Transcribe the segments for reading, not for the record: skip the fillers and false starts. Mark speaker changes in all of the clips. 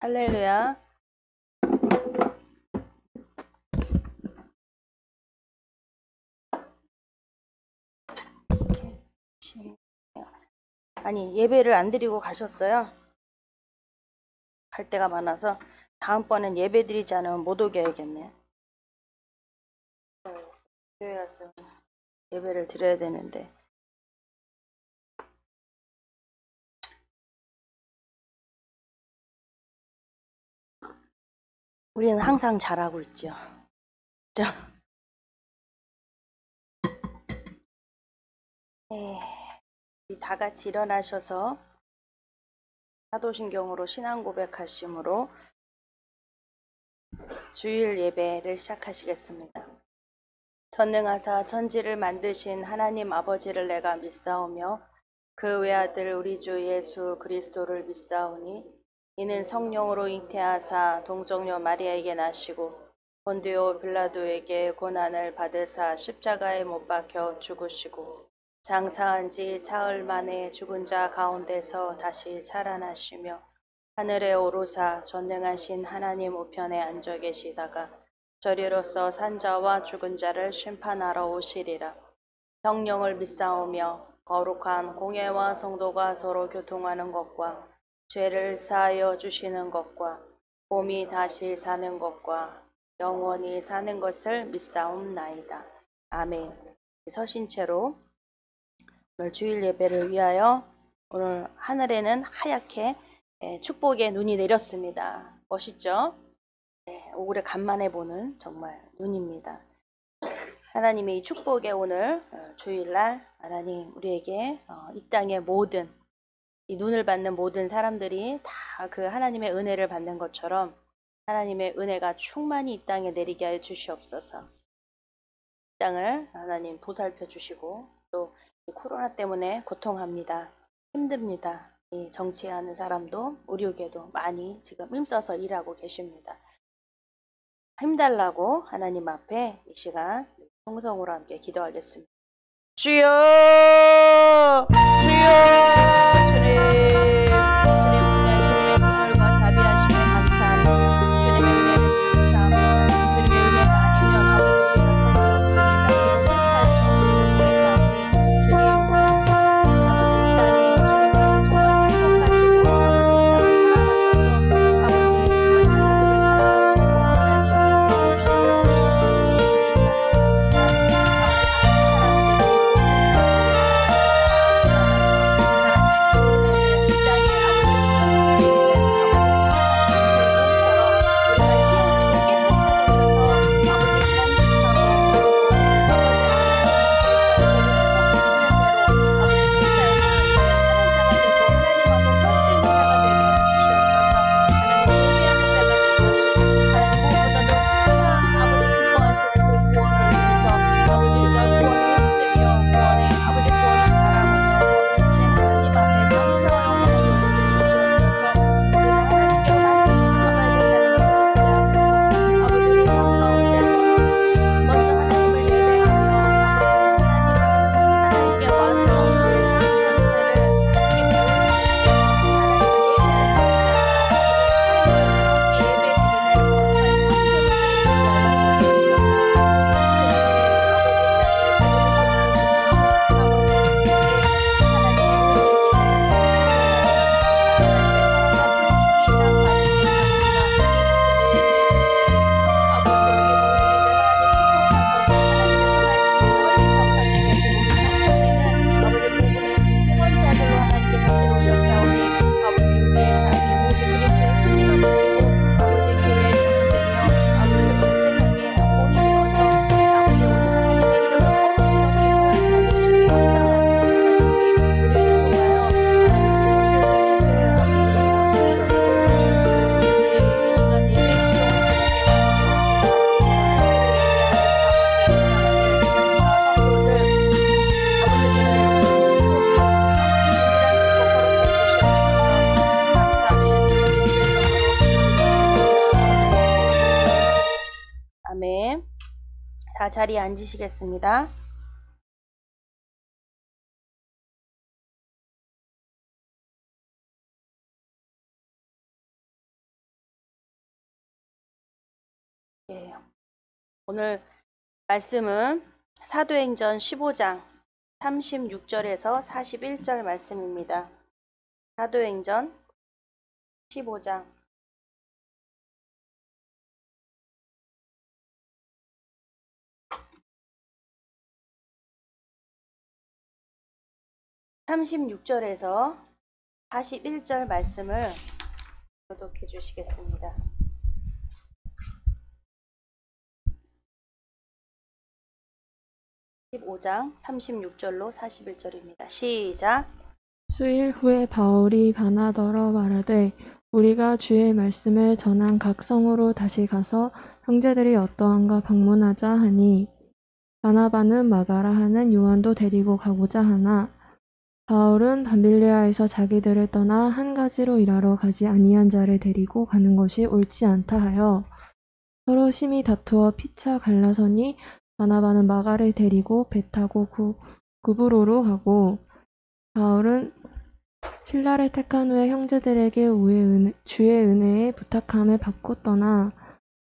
Speaker 1: 할렐루야. 아니, 예배를 안 드리고 가셨어요? 갈 데가 많아서 다음번엔 예배 드리지 않으면 못 오게 해야겠네. 교회 와서 예배를 드려야 되는데. 우리는 항상 잘하고 있죠. 그죠? 우리 다 같이 일어나셔서 사도신경으로 신앙 고백하심으로 주일 예배를 시작하시겠습니다. 전능하사 천지를 만드신 하나님 아버지를 내가 믿사오며 그 외아들 우리 주 예수 그리스도를 믿사오니 이는 성령으로 잉태하사 동정녀 마리아에게 나시고 본디오 빌라도에게 고난을 받으사 십자가에 못 박혀 죽으시고 장사한 지 사흘 만에 죽은 자 가운데서 다시 살아나시며 하늘에 오르사 전능하신 하나님 우편에 앉아 계시다가 저리로서 산자와 죽은 자를 심판하러 오시리라. 성령을 믿사오며 거룩한 공예와 성도가 서로 교통하는 것과 죄를 사하여 주시는 것과 몸이 다시 사는 것과 영원히 사는 것을 믿사옵나이다. 아멘. 서신 채로 오늘 주일 예배를 위하여 오늘 하늘에는 하얗게 축복의 눈이 내렸습니다. 멋있죠? 오래 간만에 보는 정말 눈입니다. 하나님의 이 축복의 오늘 주일날 하나님 우리에게 이 땅의 모든 이 눈을 받는 모든 사람들이 다 그 하나님의 은혜를 받는 것처럼 하나님의 은혜가 충만히 이 땅에 내리게 하여 주시옵소서. 이 땅을 하나님 보살펴 주시고 또 코로나 때문에 고통합니다. 힘듭니다. 이 정치하는 사람도 의료계도 많이 지금 힘써서 일하고 계십니다. 힘달라고 하나님 앞에 이 시간 통성으로 함께 기도하겠습니다. 주여 주여 주님 주님의 공을과 자비하심에 감사합니다. 주님의 은혜를 감사합니다. 주님의 은혜가 아니면 아버지 우리가 살 수 없습니다. 살 수 없는 우리 주님 아버지 이 땅에 주님은 정말 축복하시고 아버지 이 땅을 사랑하셔서 아버지 정말 아멘. 다 자리에 앉으시겠습니다. 예. 오늘 말씀은 사도행전 15장 36절에서 41절 말씀입니다. 사도행전 15장 36절에서 41절 말씀을 교독해 주시겠습니다. 15장 36절로 41절입니다. 시작.
Speaker 2: 수일 후에 바울이 바나더러 말하되 우리가 주의 말씀을 전한 각 성으로 다시 가서 형제들이 어떠한가 방문하자 하니 바나바는 마가라 하는 요한도 데리고 가고자 하나 바울은 밤빌리아에서 자기들을 떠나 한 가지로 일하러 가지 아니한 자를 데리고 가는 것이 옳지 않다 하여 서로 심히 다투어 피차 갈라서니 바나바는 마가를 데리고 배 타고 구브로로 가고 바울은 신라를 택한 후에 형제들에게 주의 은혜에 부탁함을 받고 떠나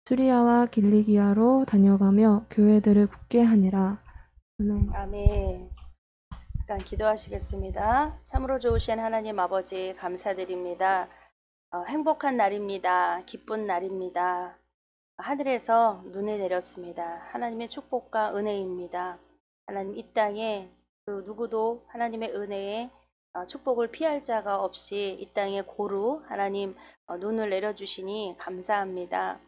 Speaker 2: 수리아와 길리기아로 다녀가며 교회들을 굳게 하니라. 아멘.
Speaker 1: 아멘. 잠깐 기도하시겠습니다. 참으로 좋으신 하나님 아버지 감사드립니다. 행복한 날입니다. 기쁜 날입니다. 하늘에서 눈을 내렸습니다. 하나님의 축복과 은혜입니다. 하나님 이 땅에 그 누구도 하나님의 은혜에 축복을 피할 자가 없이 이 땅에 고루 하나님 눈을 내려주시니 감사합니다.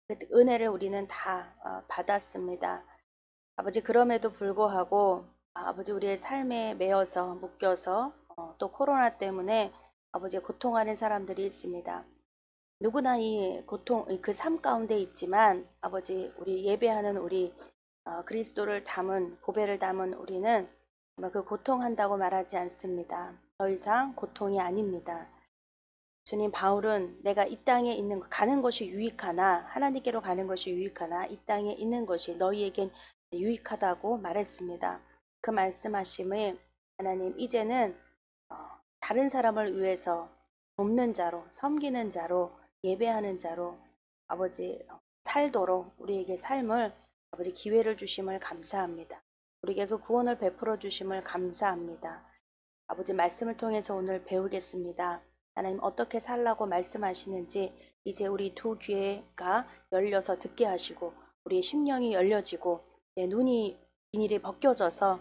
Speaker 1: 그 은혜를 우리는 다 받았습니다. 아버지 그럼에도 불구하고 아버지 우리의 삶에 매여서 묶여서 또 코로나 때문에 아버지 고통하는 사람들이 있습니다. 누구나 이 고통, 그 삶 가운데 있지만 아버지 우리 예배하는 우리 그리스도를 담은 보배를 담은 우리는 그 고통한다고 말하지 않습니다. 더 이상 고통이 아닙니다. 주님, 바울은 내가 이 땅에 있는 가는 것이 유익하나 하나님께로 가는 것이 유익하나 이 땅에 있는 것이 너희에겐 유익하다고 말했습니다. 그 말씀하심에 하나님 이제는 다른 사람을 위해서 돕는 자로 섬기는 자로 예배하는 자로 아버지 살도록 우리에게 삶을 아버지 기회를 주심을 감사합니다. 우리에게 그 구원을 베풀어 주심을 감사합니다. 아버지 말씀을 통해서 오늘 배우겠습니다. 하나님 어떻게 살라고 말씀하시는지 이제 우리 두 귀가 열려서 듣게 하시고 우리의 심령이 열려지고 내 눈이 비닐이 벗겨져서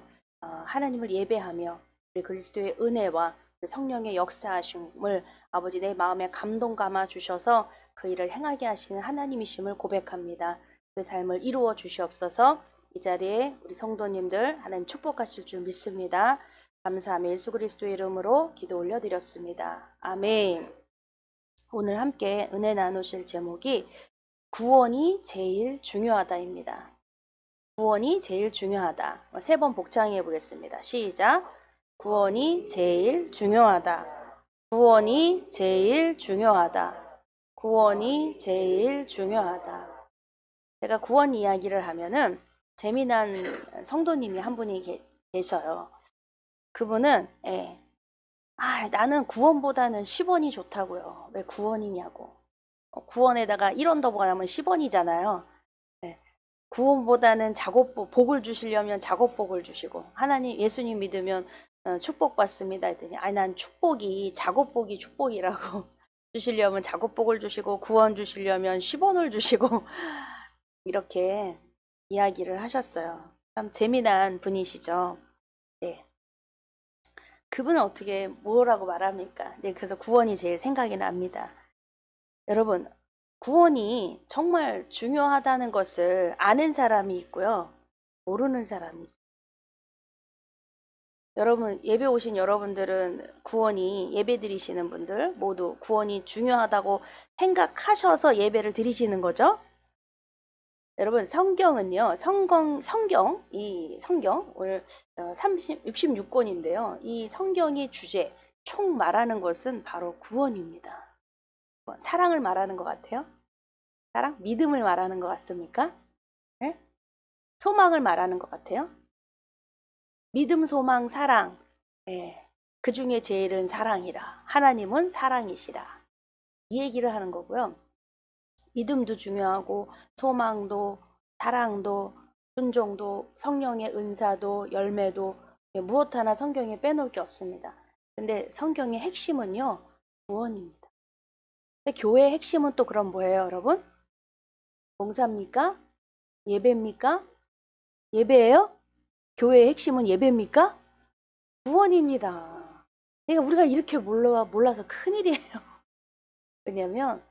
Speaker 1: 하나님을 예배하며 우리 그리스도의 은혜와 성령의 역사하심을 아버지 내 마음에 감동 감아 주셔서 그 일을 행하게 하시는 하나님이심을 고백합니다. 그 삶을 이루어 주시옵소서. 이 자리에 우리 성도님들 하나님 축복하실 줄 믿습니다. 감사하며 예수 그리스도의 이름으로 기도 올려드렸습니다. 아멘. 오늘 함께 은혜 나누실 제목이 구원이 제일 중요하다입니다. 구원이 제일 중요하다. 3번 복창해 보겠습니다. 시작. 구원이 제일 중요하다. 구원이 제일 중요하다. 구원이 제일 중요하다. 제가 구원 이야기를 하면은 재미난 성도님이 한 분이 계셔요. 그분은 나는 구원보다는 10원이 좋다고요. 왜 구원이냐고. 구원에다가 1원 더 부과하면 10원이잖아요. 구원보다는 복을 주시려면 작업복을 주시고 하나님 예수님 믿으면 축복받습니다 했더니 난 축복이 작업복이 축복이라고 주시려면 작업복을 주시고 구원 주시려면 10원을 주시고 이렇게 이야기를 하셨어요. 참 재미난 분이시죠. 네. 그분은 어떻게 뭐라고 말합니까? 네, 그래서 구원이 제일 생각이 납니다. 여러분 구원이 정말 중요하다는 것을 아는 사람이 있고요. 모르는 사람이 있어요. 여러분 예배 오신 여러분들은 구원이 예배 드리시는 분들 모두 구원이 중요하다고 생각하셔서 예배를 드리시는 거죠. 여러분 성경은요. 이 성경 오늘 66권인데요. 이 성경의 주제 총 말하는 것은 바로 구원입니다. 사랑을 말하는 것 같아요? 사랑? 믿음을 말하는 것 같습니까? 네? 소망을 말하는 것 같아요? 믿음, 소망, 사랑. 네. 그 중에 제일은 사랑이라. 하나님은 사랑이시라. 이 얘기를 하는 거고요. 믿음도 중요하고 소망도 사랑도 순종도 성령의 은사도 열매도 무엇 하나 성경에 빼놓을 게 없습니다. 근데 성경의 핵심은요, 구원입니다. 근데 교회의 핵심은 또 그럼 뭐예요, 여러분? 봉사입니까? 예배입니까? 예배예요? 교회의 핵심은 예배입니까? 구원입니다. 그러니까 우리가 이렇게 몰라서 큰일이에요. 왜냐면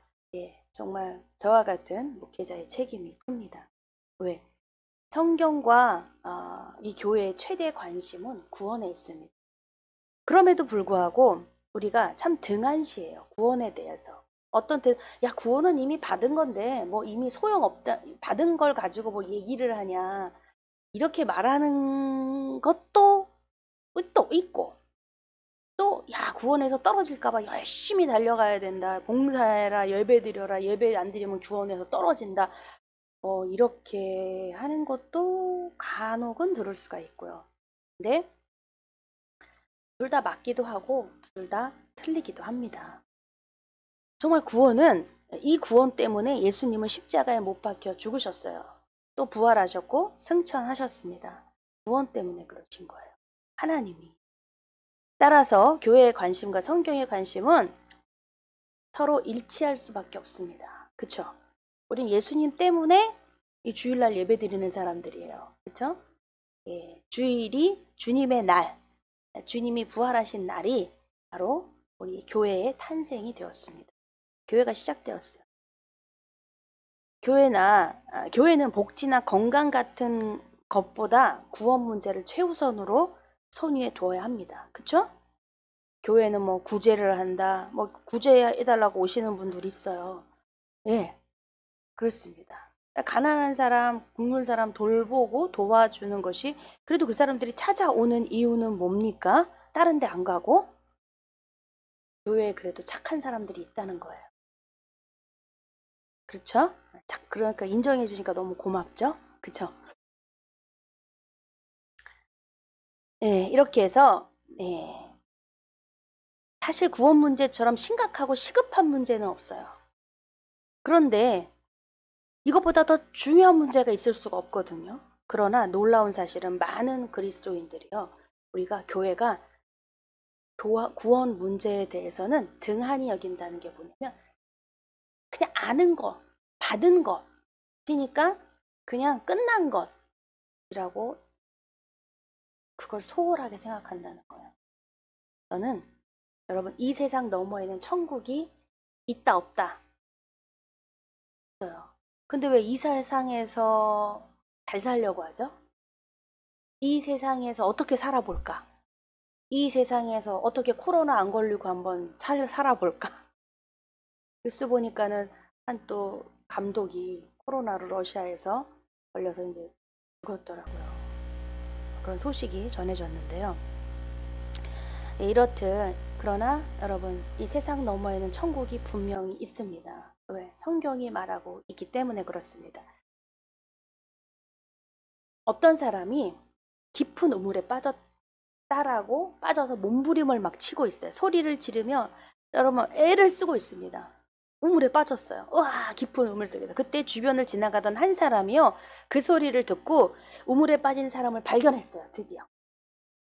Speaker 1: 정말 저와 같은 목회자의 책임이 큽니다. 왜? 성경과 이 교회의 최대 관심은 구원에 있습니다. 그럼에도 불구하고 우리가 참 등한시해요. 구원에 대해서. 어떤 때, 야, 구원은 이미 받은 건데 뭐 이미 소용없다. 받은 걸 가지고 뭐 얘기를 하냐. 이렇게 말하는 것도 또 있고, 또 야, 구원에서 떨어질까 봐 열심히 달려가야 된다. 봉사해라, 예배 드려라. 예배 안 드리면 구원에서 떨어진다. 이렇게 하는 것도 간혹은 들을 수가 있고요. 근데 둘 다 맞기도 하고 둘 다 틀리기도 합니다. 정말 구원은 이 구원 때문에 예수님은 십자가에 못 박혀 죽으셨어요. 또 부활하셨고 승천하셨습니다. 구원 때문에 그러신 거예요. 하나님이. 따라서 교회의 관심과 성경의 관심은 서로 일치할 수밖에 없습니다. 그쵸? 우린 예수님 때문에 이 주일날 예배 드리는 사람들이에요. 그쵸? 주일이 주님의 날, 주님이 부활하신 날이 바로 우리 교회의 탄생이 되었습니다. 교회가 시작되었어요. 교회는 복지나 건강 같은 것보다 구원 문제를 최우선으로 손위에 두어야 합니다. 그쵸? 교회는 뭐 구제를 한다, 뭐 구제해달라고 오시는 분들이 있어요. 예, 그렇습니다. 가난한 사람, 굶는 사람 돌보고 도와주는 것이 그래도 그 사람들이 찾아오는 이유는 뭡니까? 다른 데 안 가고 교회에 그래도 착한 사람들이 있다는 거예요. 그렇죠? 그러니까 인정해 주니까 너무 고맙죠? 그렇죠? 네, 이렇게 해서 사실 구원 문제처럼 심각하고 시급한 문제는 없어요. 그런데 이것보다 더 중요한 문제가 있을 수가 없거든요. 그러나 놀라운 사실은 많은 그리스도인들이요. 우리가 교회가 구원 문제에 대해서는 등한히 여긴다는 게 뭐냐면 그냥 아는 것, 받은 것이니까 그냥 끝난 것이라고 그걸 소홀하게 생각한다는 거예요. 저는 여러분 이 세상 너머에는 천국이 있다 없다 있어요. 근데 왜 이 세상에서 잘 살려고 하죠? 이 세상에서 어떻게 살아볼까? 이 세상에서 어떻게 코로나 안 걸리고 한번 살아볼까? 뉴스 보니까는 한 또 감독이 코로나로 러시아에서 걸려서 이제 죽었더라고요. 그런 소식이 전해졌는데요. 이렇듯 그러나 여러분 이 세상 너머에는 천국이 분명히 있습니다. 왜? 성경이 말하고 있기 때문에 그렇습니다. 어떤 사람이 깊은 우물에 빠졌다라고 빠져서 몸부림을 막 치고 있어요. 소리를 지르며 여러분 애를 쓰고 있습니다. 우물에 빠졌어요. 우와, 깊은 우물 속에서. 그때 주변을 지나가던 한 사람이요. 그 소리를 듣고 우물에 빠진 사람을 발견했어요. 드디어.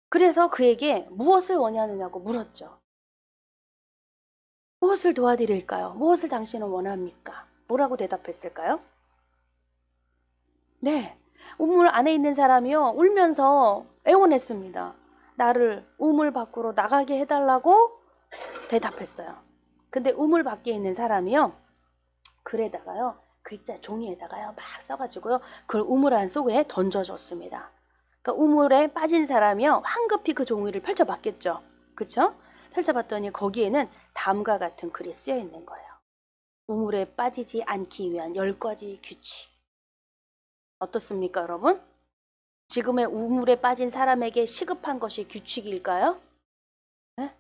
Speaker 1: 그래서 그에게 무엇을 원하느냐고 물었죠. 무엇을 도와드릴까요? 무엇을 당신은 원합니까? 뭐라고 대답했을까요? 네, 우물 안에 있는 사람이요. 울면서 애원했습니다. 나를 우물 밖으로 나가게 해달라고 대답했어요. 근데 우물 밖에 있는 사람이요. 글에다가요. 글자 종이에다가요. 막 써가지고요. 그걸 우물 안 속에 던져줬습니다. 그러니까 우물에 빠진 사람이요. 황급히 그 종이를 펼쳐봤겠죠. 그쵸? 펼쳐봤더니 거기에는 다음과 같은 글이 쓰여 있는 거예요. 우물에 빠지지 않기 위한 10가지 규칙. 어떻습니까, 여러분? 지금의 우물에 빠진 사람에게 시급한 것이 규칙일까요? 네?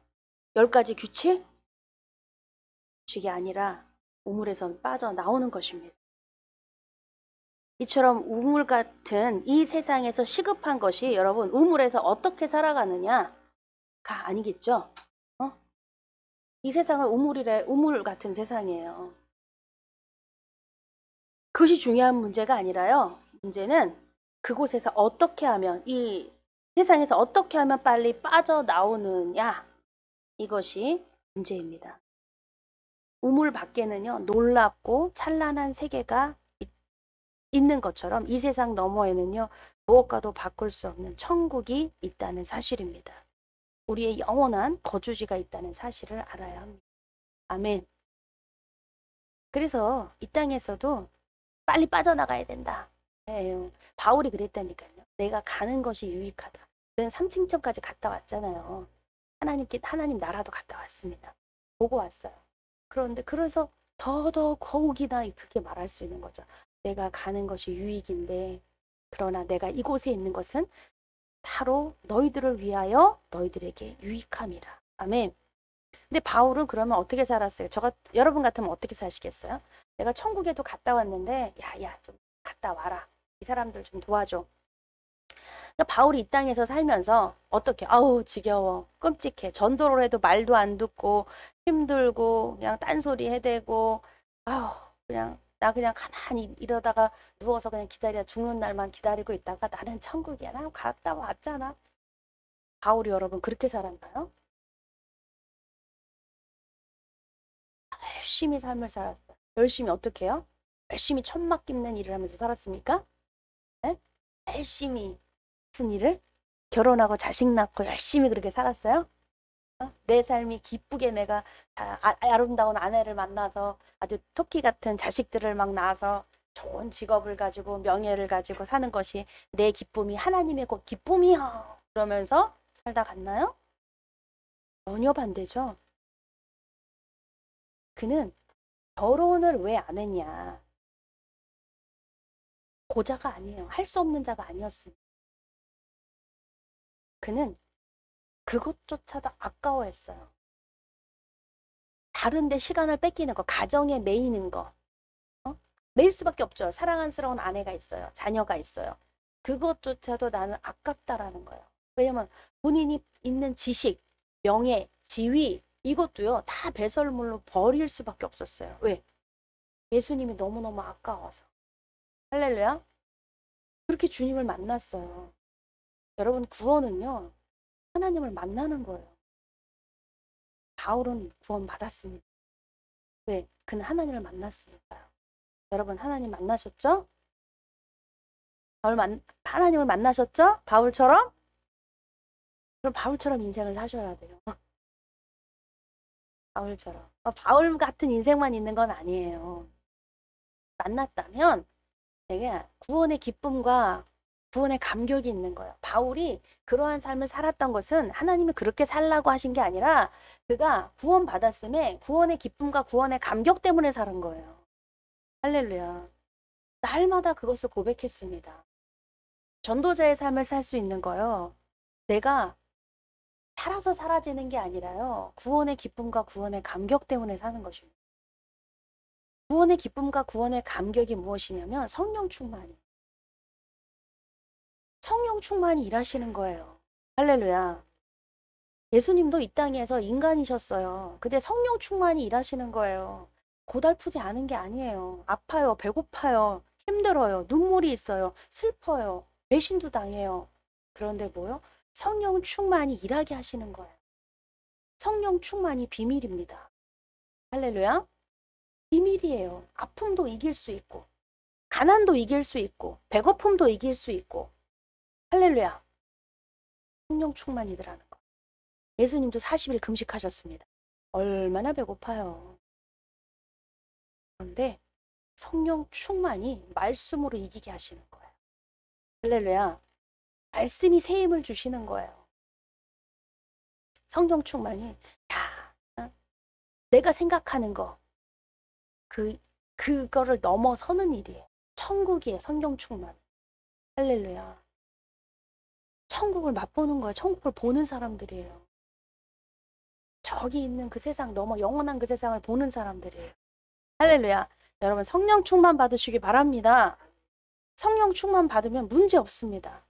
Speaker 1: 10가지 규칙? 규칙이 아니라 우물에서 빠져나오는 것입니다. 이처럼 우물 같은 이 세상에서 시급한 것이 여러분 우물에서 어떻게 살아가느냐가 아니겠죠? 이 세상은 우물 같은 세상이에요. 그것이 중요한 문제가 아니라요. 문제는 그곳에서 어떻게 하면, 이 세상에서 어떻게 하면 빨리 빠져나오느냐, 이것이 문제입니다. 우물 밖에는요, 놀랍고 찬란한 세계가 있는 것처럼 이 세상 너머에는요, 무엇과도 바꿀 수 없는 천국이 있다는 사실입니다. 우리의 영원한 거주지가 있다는 사실을 알아야 합니다. 아멘. 그래서 이 땅에서도 빨리 빠져나가야 된다. 네, 바울이 그랬다니까요. 내가 가는 것이 유익하다. 저는 3층천까지 갔다 왔잖아요. 하나님 나라도 갔다 왔습니다. 보고 왔어요. 그런데 그래서 더욱이나 그렇게 말할 수 있는 거죠. 내가 가는 것이 유익인데, 그러나 내가 이곳에 있는 것은 바로 너희들을 위하여 너희들에게 유익함이라. 아멘. 근데 바울은 그러면 어떻게 살았어요? 여러분 같으면 어떻게 사시겠어요? 내가 천국에도 갔다 왔는데, 야, 좀 갔다 와라. 이 사람들 좀 도와줘. 그러니까 바울이 이 땅에서 살면서 어떻게, 아우, 지겨워, 끔찍해. 전도를 해도 말도 안 듣고, 힘들고, 그냥 딴소리 해대고, 아우, 나 그냥 가만히 이러다가 누워서 그냥 죽는 날만 기다리고 있다가 나는 천국이야. 나 갔다 왔잖아. 바울이 여러분 그렇게 살았나요? 열심히 삶을 살았어요. 열심히 어떻게 해요? 열심히 천막 깁는 일을 하면서 살았습니까? 네? 열심히 무슨 일을? 결혼하고 자식 낳고 열심히 그렇게 살았어요? 내 삶이 기쁘게 내가 아름다운 아내를 만나서 아주 토끼 같은 자식들을 막 낳아서 좋은 직업을 가지고 명예를 가지고 사는 것이 내 기쁨이 하나님의 곧 기쁨이요. 그러면서 살다 갔나요? 전혀 반대죠. 그는 결혼을 왜 안 했냐? 고자가 아니에요. 할 수 없는 자가 아니었습니다. 그는 그것조차도 아까워했어요. 다른데 시간을 뺏기는 거, 가정에 매이는 거. 매일 수밖에 없죠. 사랑스러운 아내가 있어요. 자녀가 있어요. 그것조차도 나는 아깝다라는 거예요. 왜냐면 본인이 있는 지식, 명예, 지위 이것도요. 다 배설물로 버릴 수밖에 없었어요. 왜? 예수님이 너무너무 아까워서. 할렐루야. 그렇게 주님을 만났어요. 여러분 구원은요. 하나님을 만나는 거예요. 바울은 구원 받았습니다. 왜? 그는 하나님을 만났으니까요. 여러분 하나님 만나셨죠? 하나님을 만나셨죠? 바울처럼? 그럼 바울처럼 인생을 사셔야 돼요. 바울처럼. 바울 같은 인생만 있는 건 아니에요. 만났다면 내가 구원의 기쁨과 구원의 감격이 있는 거예요. 바울이 그러한 삶을 살았던 것은 하나님이 그렇게 살라고 하신 게 아니라 그가 구원 받았음에 구원의 기쁨과 구원의 감격 때문에 사는 거예요. 할렐루야. 날마다 그것을 고백했습니다. 전도자의 삶을 살 수 있는 거요. 내가 살아서 사라지는 게 아니라요. 구원의 기쁨과 구원의 감격 때문에 사는 것입니다. 구원의 기쁨과 구원의 감격이 무엇이냐면 성령 충만이. 성령 충만이 일하시는 거예요. 할렐루야. 예수님도 이 땅에서 인간이셨어요. 근데 성령 충만이 일하시는 거예요. 고달프지 않은 게 아니에요. 아파요. 배고파요. 힘들어요. 눈물이 있어요. 슬퍼요. 배신도 당해요. 그런데 뭐요? 성령 충만이 일하게 하시는 거예요. 성령 충만이 비밀입니다. 할렐루야. 비밀이에요. 아픔도 이길 수 있고 가난도 이길 수 있고 배고픔도 이길 수 있고 할렐루야. 성령 충만이더라는 거. 예수님도 40일 금식하셨습니다. 얼마나 배고파요. 그런데 성령 충만이 말씀으로 이기게 하시는 거예요. 할렐루야. 말씀이 새 힘을 주시는 거예요. 성령 충만이 내가 생각하는 거 그거를 넘어서는 일이에요. 천국이에요. 성령 충만. 할렐루야. 천국을 맛보는 거예요. 천국을 보는 사람들이에요. 저기 있는 그 세상 넘어 영원한 그 세상을 보는 사람들이에요. 할렐루야. 여러분 성령 충만 받으시기 바랍니다. 성령 충만 받으면 문제 없습니다.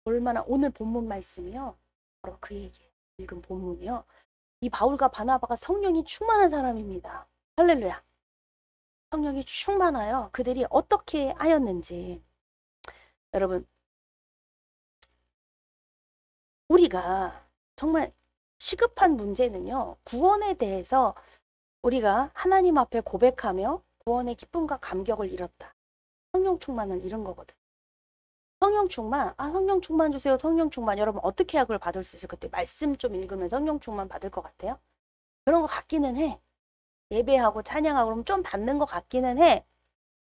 Speaker 1: 얼마나 오늘 본문 말씀이요. 바로 그 얘기예요. 읽은 본문이요. 이 바울과 바나바가 성령이 충만한 사람입니다. 할렐루야.
Speaker 3: 성령이 충만하여 그들이 어떻게 하였는지. 여러분, 우리가 정말 시급한 문제는요, 구원에 대해서 우리가 하나님 앞에 고백하며 구원의 기쁨과 감격을 잃었다. 성령 충만을 잃은 거거든. 성령 충만, 성령 충만 주세요. 성령 충만. 여러분 어떻게 해야 그걸 받을 수 있을 것 같아요? 말씀 좀 읽으면 성령 충만 받을 것 같아요? 그런 것 같기는 해. 예배하고 찬양하고 그러면 좀 받는 것 같기는 해.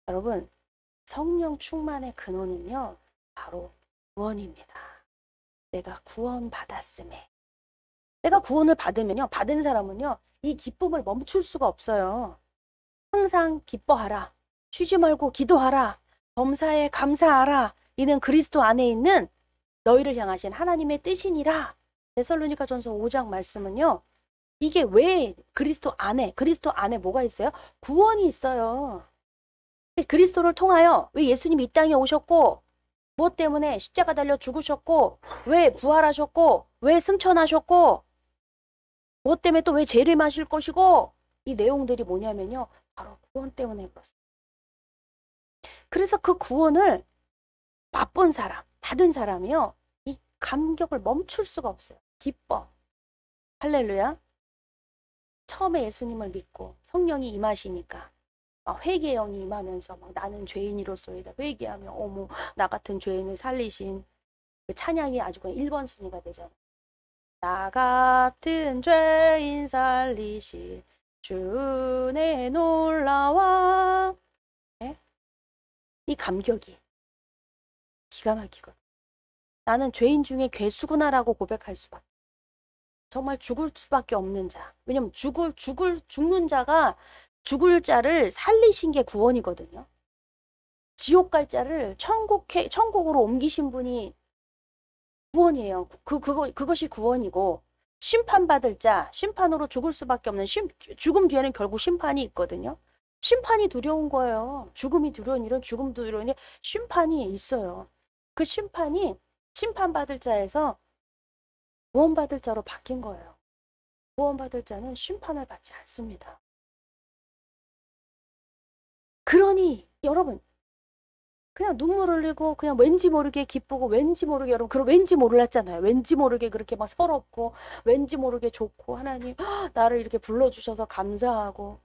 Speaker 3: 여러분, 성령 충만의 근원은요, 바로 구원입니다. 내가 구원 받았음에. 내가 구원을 받으면요, 받은 사람은요, 이 기쁨을 멈출 수가 없어요. 항상 기뻐하라. 쉬지 말고 기도하라. 범사에 감사하라. 이는 그리스도 안에 있는 너희를 향하신 하나님의 뜻이니라. 데살로니가전서 5장 말씀은요, 이게 왜 그리스도 안에 뭐가 있어요? 구원이 있어요. 그리스도를 통하여 왜 예수님이 이 땅에 오셨고, 무엇 때문에 십자가 달려 죽으셨고, 왜 부활하셨고, 왜 승천하셨고, 무엇 때문에 또 왜 죄를 마실 것이고, 이 내용들이 뭐냐면요, 바로 구원 때문에 그렇습니다. 그래서 그 구원을 맛본 사람, 받은 사람이요, 이 감격을 멈출 수가 없어요. 기뻐. 할렐루야. 처음에 예수님을 믿고 성령이 임하시니까 회개의 영이 임하면서 막 나는 죄인이로소이다 회개하며 어머 나 같은 죄인을 살리신 그 찬양이 아주 그냥 1번 순위가 되잖아요. 나 같은 죄인 살리신 주의 놀라와. 네? 이 감격이 기가 막히거든. 나는 죄인 중에 괴수구나라고 고백할 수밖에. 정말 죽을 수밖에 없는 자. 왜냐면 죽는 자가 죽을 자를 살리신 게 구원이거든요. 지옥 갈 자를 천국으로 옮기신 분이 구원이에요. 그것이 구원이고, 심판받을 자, 심판으로 죽을 수밖에 없는 죽음 뒤에는 결국 심판이 있거든요. 심판이 두려운 거예요. 죽음이 두려운 일은 죽음도 두려운데 심판이 있어요. 그 심판이 심판받을 자에서 구원받을 자로 바뀐 거예요. 구원받을 자는 심판을 받지 않습니다. 그러니 여러분 그냥 눈물 흘리고 그냥 왠지 모르게 기쁘고 왠지 모르게 여러분 그런 왠지 몰랐잖아요. 왠지 모르게 그렇게 막 서럽고 왠지 모르게 좋고 하나님 나를 이렇게 불러주셔서 감사하고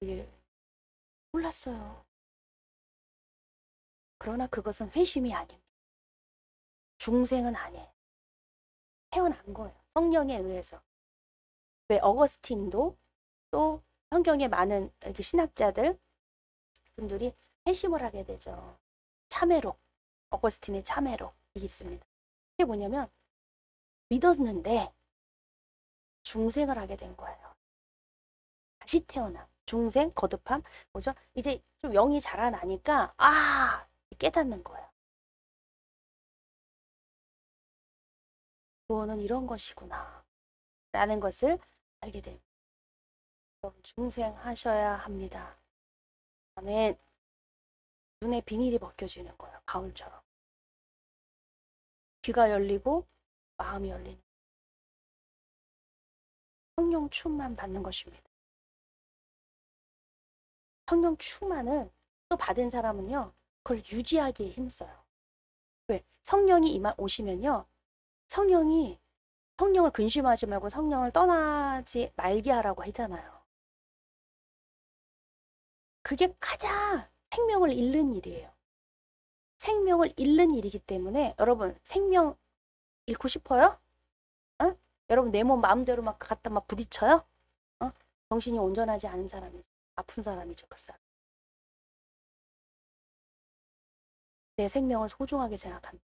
Speaker 3: 예, 몰랐어요. 그러나 그것은 회심이 아닙니다. 중생은 아니에요. 태어난 거예요. 성령에 의해서. 왜 어거스틴도 또 성경에 많은 이렇게 신학자들 분들이 회심을 하게 되죠. 참회록, 어거스틴의 참회록이 있습니다. 이게 뭐냐면 믿었는데 중생을 하게 된 거예요. 다시 태어남, 중생, 거듭함, 뭐죠? 이제 좀 영이 자라나니까 깨닫는 거예요. 구원은 이런 것이구나 라는 것을 알게 됩니다. 중생하셔야 합니다. 아멘. 눈에 비닐이 벗겨지는 거예요. 가을처럼. 귀가 열리고 마음이 열리는 성령 충만 받는 것입니다. 성령 충만은 또 받은 사람은요. 그걸 유지하기에 힘써요. 왜? 성령이 오시면요. 성령을 근심하지 말고 성령을 떠나지 말게 하라고 하잖아요. 그게 가장 생명을 잃는 일이에요. 생명을 잃는 일이기 때문에 여러분 생명 잃고 싶어요? 여러분 내 몸 마음대로 막 갖다 막 부딪혀요? 정신이 온전하지 않은 사람이죠. 아픈 사람이죠. 그 사람. 내 생명을 소중하게 생각한다.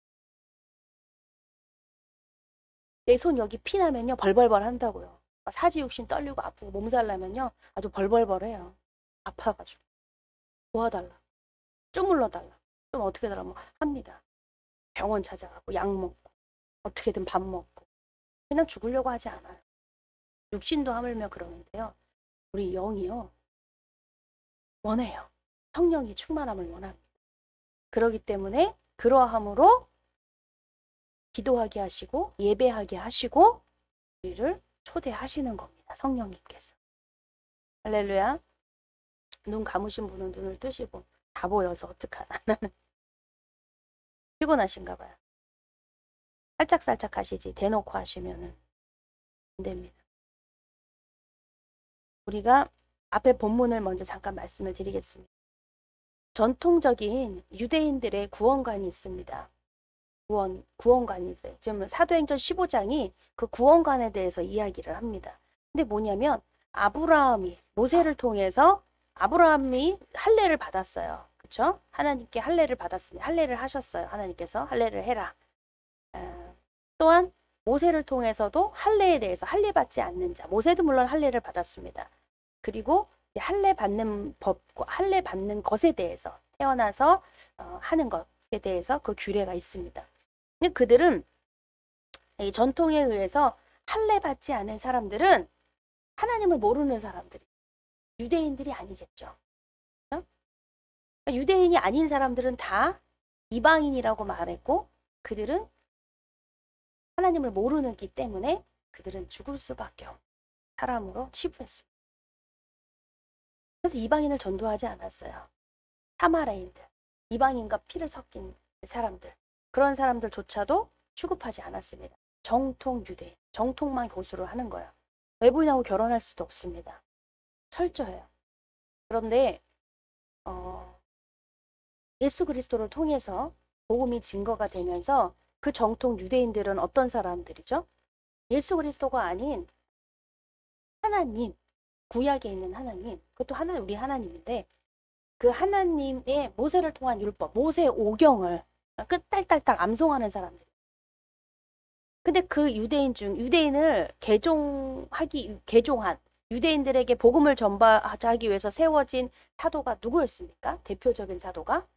Speaker 3: 내 손 여기 피 나면요 벌벌벌 한다고요. 사지육신 떨리고 아프고 몸살 나면요 아주 벌벌벌해요. 아파가지고 도와달라. 쪼물러달라. 좀 어떻게 달라면 합니다. 병원 찾아가고 약 먹고 어떻게든 밥 먹고 그냥 죽으려고 하지 않아요. 육신도 하물며 그러는데요. 우리 영이요. 원해요. 성령이 충만함을 원합니다. 그러기 때문에 그러함으로 기도하게 하시고 예배하게 하시고 우리를 초대하시는 겁니다. 성령님께서. 할렐루야. 눈 감으신 분은 눈을 뜨시고 다 보여서 어떡하나. 나는 피곤하신가 봐요. 살짝살짝 하시지 대놓고 하시면은 안 됩니다. 우리가 앞에 본문을 먼저 잠깐 말씀을 드리겠습니다. 전통적인 유대인들의 구원관이 있습니다. 구원관이 있어요. 지금 사도행전 15장이 그 구원관에 대해서 이야기를 합니다. 근데 뭐냐면 아브라함이 모세를 통해서 아브라함이 할례를 받았어요. 그렇죠? 하나님께 할례를 받았습니다. 할례를 하셨어요. 하나님께서 할례를 해라. 또한 모세를 통해서도 할례에 대해서 할례 받지 않는 자, 모세도 물론 할례를 받았습니다. 그리고 할례 받는 법과 할례 받는 것에 대해서 태어나서 하는 것에 대해서 그 규례가 있습니다. 근데 그들은 이 전통에 의해서 할례 받지 않은 사람들은 하나님을 모르는 사람들이 유대인들이 아니겠죠. 그러니까 유대인이 아닌 사람들은 다 이방인이라고 말했고 그들은 하나님을 모르기 때문에 그들은 죽을 수밖에 없는 사람으로 치부했습니다. 그래서 이방인을 전도하지 않았어요. 사마리아인들, 이방인과 피를 섞인 사람들, 그런 사람들조차도 취급하지 않았습니다. 정통 유대인, 정통만 교수를 하는 거예요. 외부인하고 결혼할 수도 없습니다. 철저해요. 그런데 예수 그리스도를 통해서 복음이 증거가 되면서 그 정통 유대인들은 어떤 사람들이죠? 예수 그리스도가 아닌 하나님, 구약에 있는 하나님, 그것도 우리 하나님인데 그 하나님의 모세를 통한 율법, 모세 오경을 끝딸딸딸 암송하는 사람들. 근데 그 유대인을 개종한 유대인들에게 복음을 전파하기 위해서 세워진 사도가 누구였습니까? 대표적인 사도가?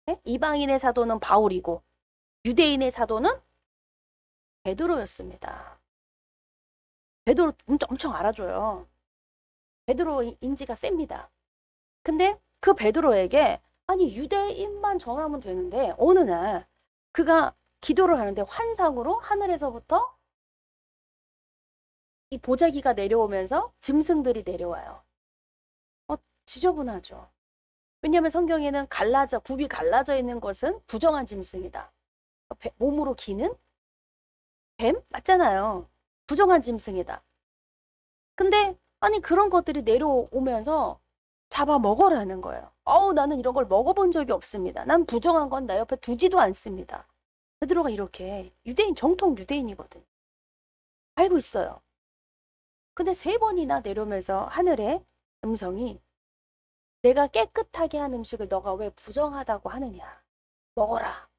Speaker 3: 네? 이방인의 사도는 바울이고 유대인의 사도는 베드로였습니다. 베드로 엄청 알아줘요. 베드로 인지가 셉니다. 근데 그 베드로에게 아니 유대인만 전하면 되는데 어느 날 그가 기도를 하는데 환상으로 하늘에서부터 이 보자기가 내려오면서 짐승들이 내려와요. 지저분하죠. 왜냐하면 성경에는 굽이 갈라져 있는 것은 부정한 짐승이다. 몸으로 기는 뱀? 맞잖아요. 부정한 짐승이다. 근데 아니 그런 것들이 내려오면서 잡아 먹으라는 거예요. 나는 이런 걸 먹어본 적이 없습니다. 난 부정한 건 나 옆에 두지도 않습니다. 베드로가 이렇게 정통 유대인이거든. 알고 있어요. 근데 3번이나 내려오면서 하늘의 음성이 내가 깨끗하게 한 음식을 너가 왜 부정하다고 하느냐. 먹어라.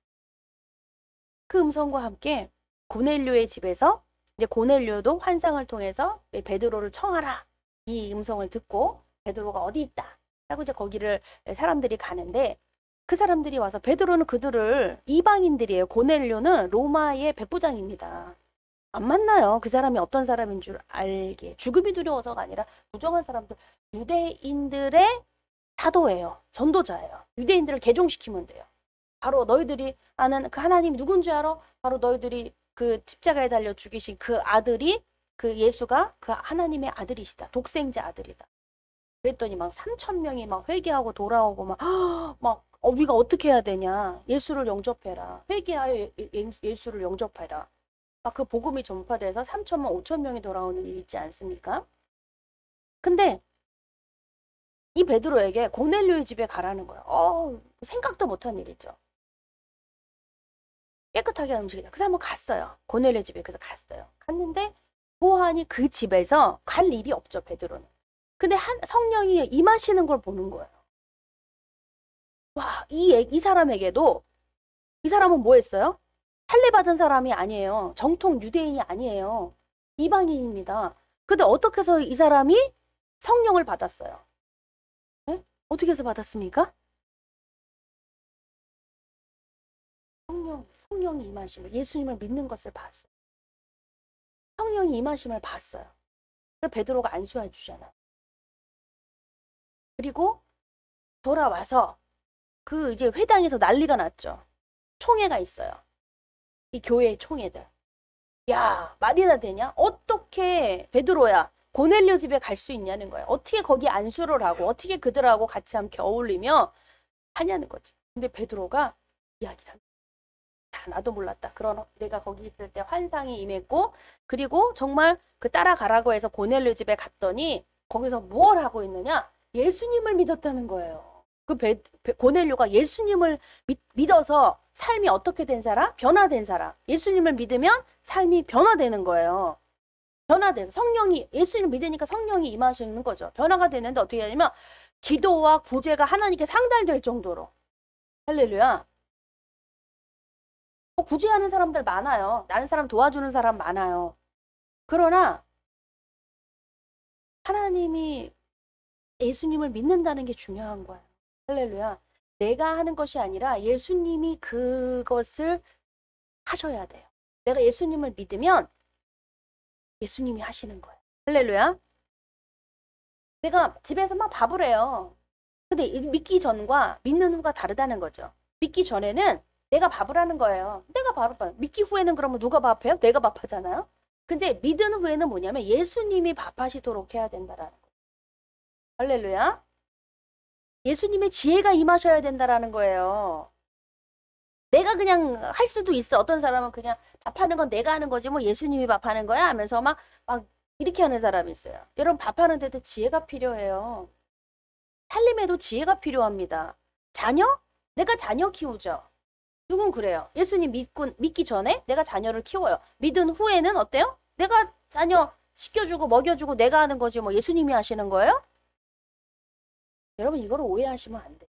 Speaker 3: 그 음성과 함께 고넬료의 집에서 이제 고넬료도 환상을 통해서 베드로를 청하라. 이 음성을 듣고 베드로가 어디 있다. 하고 이제 거기를 사람들이 가는데 그 사람들이 와서 베드로는 그들을 이방인들이에요. 고넬료는 로마의 백부장입니다. 안 만나요. 그 사람이 어떤 사람인 줄 알게. 죽음이 두려워서가 아니라 부정한 사람들. 유대인들의 사도예요. 전도자예요. 유대인들을 개종시키면 돼요. 바로 너희들이 아는 그 하나님이 누군지 알아? 바로 너희들이 그 십자가에 달려 죽이신 그 아들이 그 예수가 그 하나님의 아들이시다. 독생자 아들이다. 그랬더니 막 3,000명이 막 회개하고 돌아오고 막 우리가 어떻게 해야 되냐. 예수를 영접해라. 회개하여 예수를 영접해라. 막 그 복음이 전파돼서 3,000명, 5,000명이 돌아오는 일이 있지 않습니까? 근데 이 베드로에게 고넬료의 집에 가라는 거예요. 생각도 못한 일이죠. 깨끗하게 한 음식이다. 그래서 한번 갔어요. 고넬료 집에 그래서 갔어요. 갔는데 보아하니 그 집에서 갈 일이 없죠. 베드로는. 근데 성령이 임하시는 걸 보는 거예요. 와, 이 사람에게도 이 사람은 뭐 했어요? 할례 받은 사람이 아니에요. 정통 유대인이 아니에요. 이방인입니다. 근데 어떻게 해서 이 사람이 성령을 받았어요? 네? 어떻게 해서 받았습니까? 성령이 임하심을, 예수님을 믿는 것을 봤어요. 성령이 임하심을 봤어요. 그래서 베드로가 안수해 주잖아요. 그리고 돌아와서 그 이제 회당에서 난리가 났죠. 총회가 있어요. 이 교회의 총회들. 야, 말이나 되냐? 어떻게 베드로야? 고넬료 집에 갈 수 있냐는 거예요. 어떻게 거기 안수를 하고 어떻게 그들하고 같이 함께 어울리며 하냐는 거죠. 근데 베드로가 이야기를 합니다. 야, 나도 몰랐다. 그러나 내가 거기 있을 때 환상이 임했고 그리고 정말 그 따라가라고 해서 고넬료 집에 갔더니 거기서 뭘 하고 있느냐? 예수님을 믿었다는 거예요. 그 고넬료가 예수님을 믿어서 삶이 어떻게 된 사람? 변화된 사람. 예수님을 믿으면 삶이 변화되는 거예요. 변화돼서 성령이 예수님을 믿으니까 성령이 임하시는 거죠. 변화가 되는데 어떻게 하냐면 기도와 구제가 하나님께 상달될 정도로. 할렐루야. 구제하는 사람들 많아요. 다른 사람 도와주는 사람 많아요. 그러나 하나님이 예수님을 믿는다는 게 중요한 거예요. 할렐루야. 내가 하는 것이 아니라 예수님이 그것을 하셔야 돼요. 내가 예수님을 믿으면 예수님이 하시는 거예요. 할렐루야. 내가 집에서 막 밥을 해요. 근데 믿기 전과 믿는 후가 다르다는 거죠. 믿기 전에는 내가 밥을 하는 거예요. 내가 밥을 봐요. 믿기 후에는 그러면 누가 밥해요? 내가 밥하잖아요. 근데 믿은 후에는 뭐냐면 예수님이 밥하시도록 해야 된다라는 거예요. 할렐루야. 예수님의 지혜가 임하셔야 된다라는 거예요. 내가 그냥 할 수도 있어. 어떤 사람은 그냥 밥하는 건 내가 하는 거지 뭐 예수님이 밥하는 거야 하면서 막 이렇게 하는 사람이 있어요. 여러분 밥하는데도 지혜가 필요해요. 살림에도 지혜가 필요합니다. 자녀? 내가 자녀 키우죠. 누군 그래요. 예수님 믿기 전에 내가 자녀를 키워요. 믿은 후에는 어때요? 내가 자녀 시켜주고 먹여주고 내가 하는 거지 뭐 예수님이 하시는 거예요? 여러분 이거를 오해하시면 안 돼요.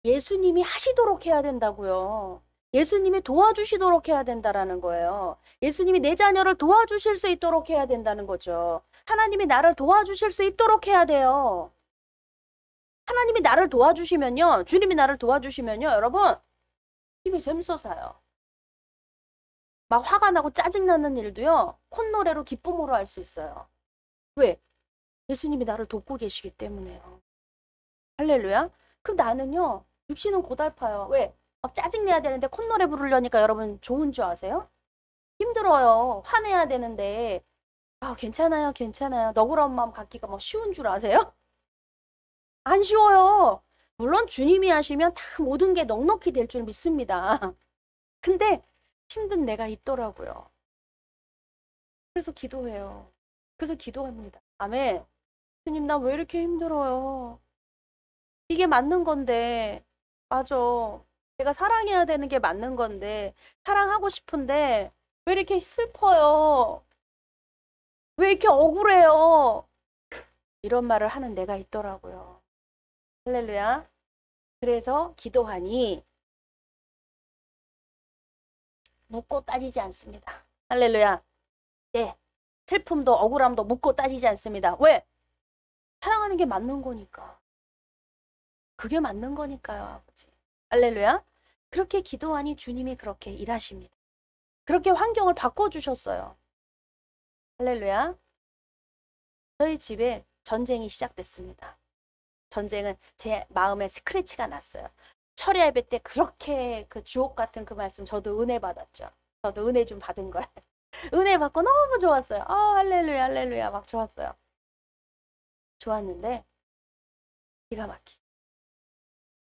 Speaker 3: 예수님이 하시도록 해야 된다고요. 예수님이 도와주시도록 해야 된다라는 거예요. 예수님이 내 자녀를 도와주실 수 있도록 해야 된다는 거죠. 하나님이 나를 도와주실 수 있도록 해야 돼요. 하나님이 나를 도와주시면요. 주님이 나를 도와주시면요. 여러분 힘이 샘솟아요. 막 화가 나고 짜증나는 일도요. 콧노래로 기쁨으로 할 수 있어요. 왜? 예수님이 나를 돕고 계시기 때문에요. 할렐루야. 그럼 나는요. 육신은 고달파요. 왜? 막 짜증내야 되는데 콧노래 부르려니까 여러분 좋은 줄 아세요? 힘들어요. 화내야 되는데 괜찮아요. 괜찮아요. 너그러운 마음 갖기가 뭐 쉬운 줄 아세요? 안 쉬워요. 물론 주님이 하시면 다 모든 게 넉넉히 될 줄 믿습니다. 근데 힘든 내가 있더라고요. 그래서 기도해요. 그래서 기도합니다. 아멘. 주님 나 왜 이렇게 힘들어요? 이게 맞는 건데 맞아. 내가 사랑해야 되는 게 맞는 건데 사랑하고 싶은데 왜 이렇게 슬퍼요? 왜 이렇게 억울해요? 이런 말을 하는 내가 있더라고요. 할렐루야. 그래서 기도하니 묻고 따지지 않습니다. 할렐루야. 네. 슬픔도 억울함도 묻고 따지지 않습니다. 왜? 사랑하는 게 맞는 거니까. 그게 맞는 거니까요, 아버지. 할렐루야. 그렇게 기도하니 주님이 그렇게 일하십니다. 그렇게 환경을 바꿔주셨어요. 할렐루야. 저희 집에 전쟁이 시작됐습니다. 전쟁은 제 마음에 스크래치가 났어요. 철야 예배 때 그렇게 그 주옥 같은 그 말씀 저도 은혜 받았죠. 저도 은혜 좀 받은 거예요. 은혜 받고 너무 좋았어요. 할렐루야 할렐루야 막 좋았어요. 좋았는데 기가 막히게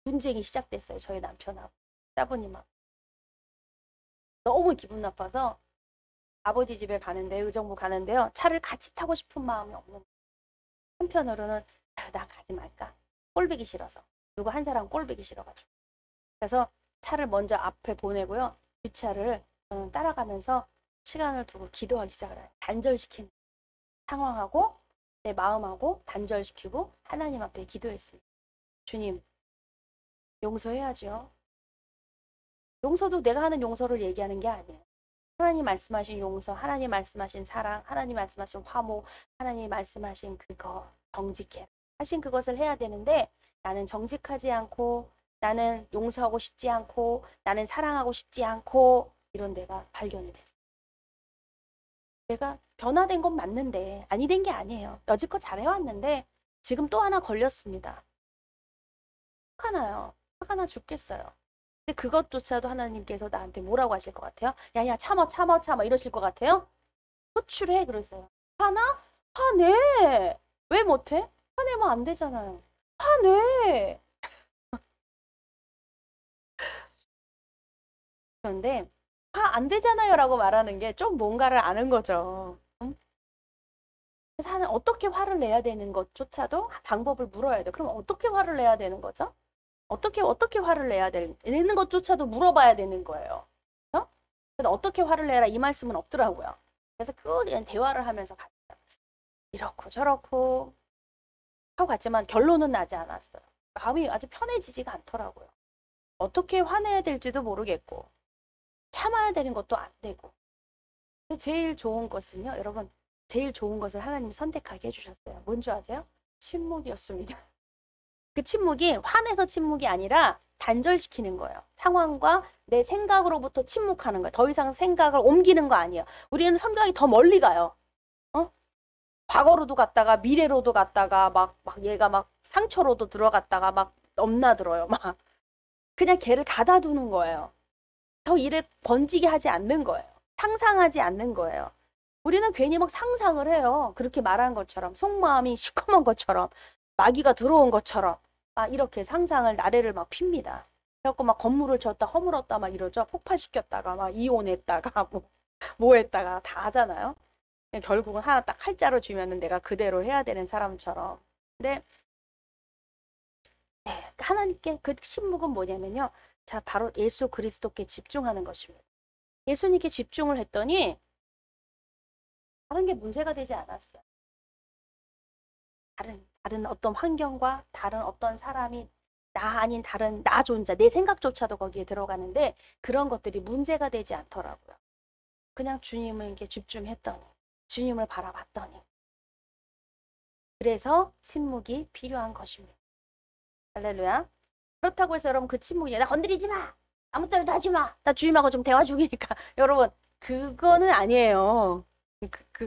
Speaker 3: 분쟁이 시작됐어요. 저희 남편하고 사부님하고. 너무 기분 나빠서 아버지 집에 가는데 의정부 가는데요. 차를 같이 타고 싶은 마음이 없는 거예요. 한편으로는 나 가지 말까? 꼴보기 싫어서. 누구 한 사람 꼴보기 싫어가지고. 그래서 차를 먼저 앞에 보내고요. 뒷차를 저는 따라가면서 시간을 두고 기도하기 시작을 해요. 단절시키는 상황하고 내 마음하고 단절시키고 하나님 앞에 기도했습니다. 주님 용서해야죠. 용서도 내가 하는 용서를 얘기하는 게 아니에요. 하나님 말씀하신 용서, 하나님 말씀하신 사랑, 하나님 말씀하신 화목, 하나님 말씀하신 그거 정직해 하신 그것을 해야 되는데 나는 정직하지 않고 나는 용서하고 싶지 않고 나는 사랑하고 싶지 않고 이런 데가 발견이 됐어요. 내가 변화된 건 맞는데 아니 된 게 아니에요. 여지껏 잘해왔는데 지금 또 하나 걸렸습니다. 화가 나요. 화가 나 죽겠어요. 근데 그것조차도 하나님께서 나한테 뭐라고 하실 것 같아요? 야야 참어 이러실 것 같아요? 호출해 그러세요. 화나? 화내. 왜 못해? 화내면 안 되잖아요. 화내. 그런데 화 안 되잖아요 라고 말하는 게 좀 뭔가를 아는 거죠. 응? 그래서 어떻게 화를 내야 되는 것조차도 방법을 물어야 돼요. 그럼 어떻게 화를 내야 되는 거죠? 어떻게 화를 내는 것조차도 물어봐야 되는 거예요. 그래서 어떻게 화를 내라 이 말씀은 없더라고요. 그래서 그냥 대화를 하면서 갔어요. 이렇고 저렇고 하고 갔지만 결론은 나지 않았어요. 마음이 아주 편해지지가 않더라고요. 어떻게 화내야 될지도 모르겠고 참아야 되는 것도 안 되고. 근데 제일 좋은 것은요, 여러분, 제일 좋은 것을 하나님이 선택하게 해주셨어요. 뭔지 아세요? 침묵이었습니다. 그 침묵이 화내서 침묵이 아니라 단절시키는 거예요. 상황과 내 생각으로부터 침묵하는 거예요. 더 이상 생각을 옮기는 거 아니에요. 우리는 생각이 더 멀리 가요. 과거로도 갔다가 미래로도 갔다가 막 얘가 막 상처로도 들어갔다가 막 넘나들어요. 막 그냥 걔를 가다두는 거예요. 더 일을 번지게 하지 않는 거예요. 상상하지 않는 거예요. 우리는 괜히 막 상상을 해요. 그렇게 말한 것처럼 속마음이 시커먼 것처럼 마귀가 들어온 것처럼 막 이렇게 상상을 나래를 막 핍니다. 그래갖고 막 건물을 졌다 허물었다 막 이러죠. 폭발시켰다가 막 이혼했다가 뭐 했다가 다 하잖아요. 결국은 하나 딱 칼자루 주면은 내가 그대로 해야 되는 사람처럼. 근데 하나님께 그 침묵은 뭐냐면요. 자, 바로 예수 그리스도께 집중하는 것입니다. 예수님께 집중을 했더니 다른 게 문제가 되지 않았어요. 다른 어떤 환경과 다른 어떤 사람이 나 아닌 다른 나 존재, 내 생각조차도 거기에 들어가는데 그런 것들이 문제가 되지 않더라고요. 그냥 주님에게 집중했더니 주님을 바라봤더니 그래서 침묵이 필요한 것입니다. 할렐루야. 그렇다고 해서 여러분 그 침묵이 나 건드리지 마. 아무 때나도 하지 마. 나 주님하고 좀 대화 중이니까. 여러분 그거는 아니에요.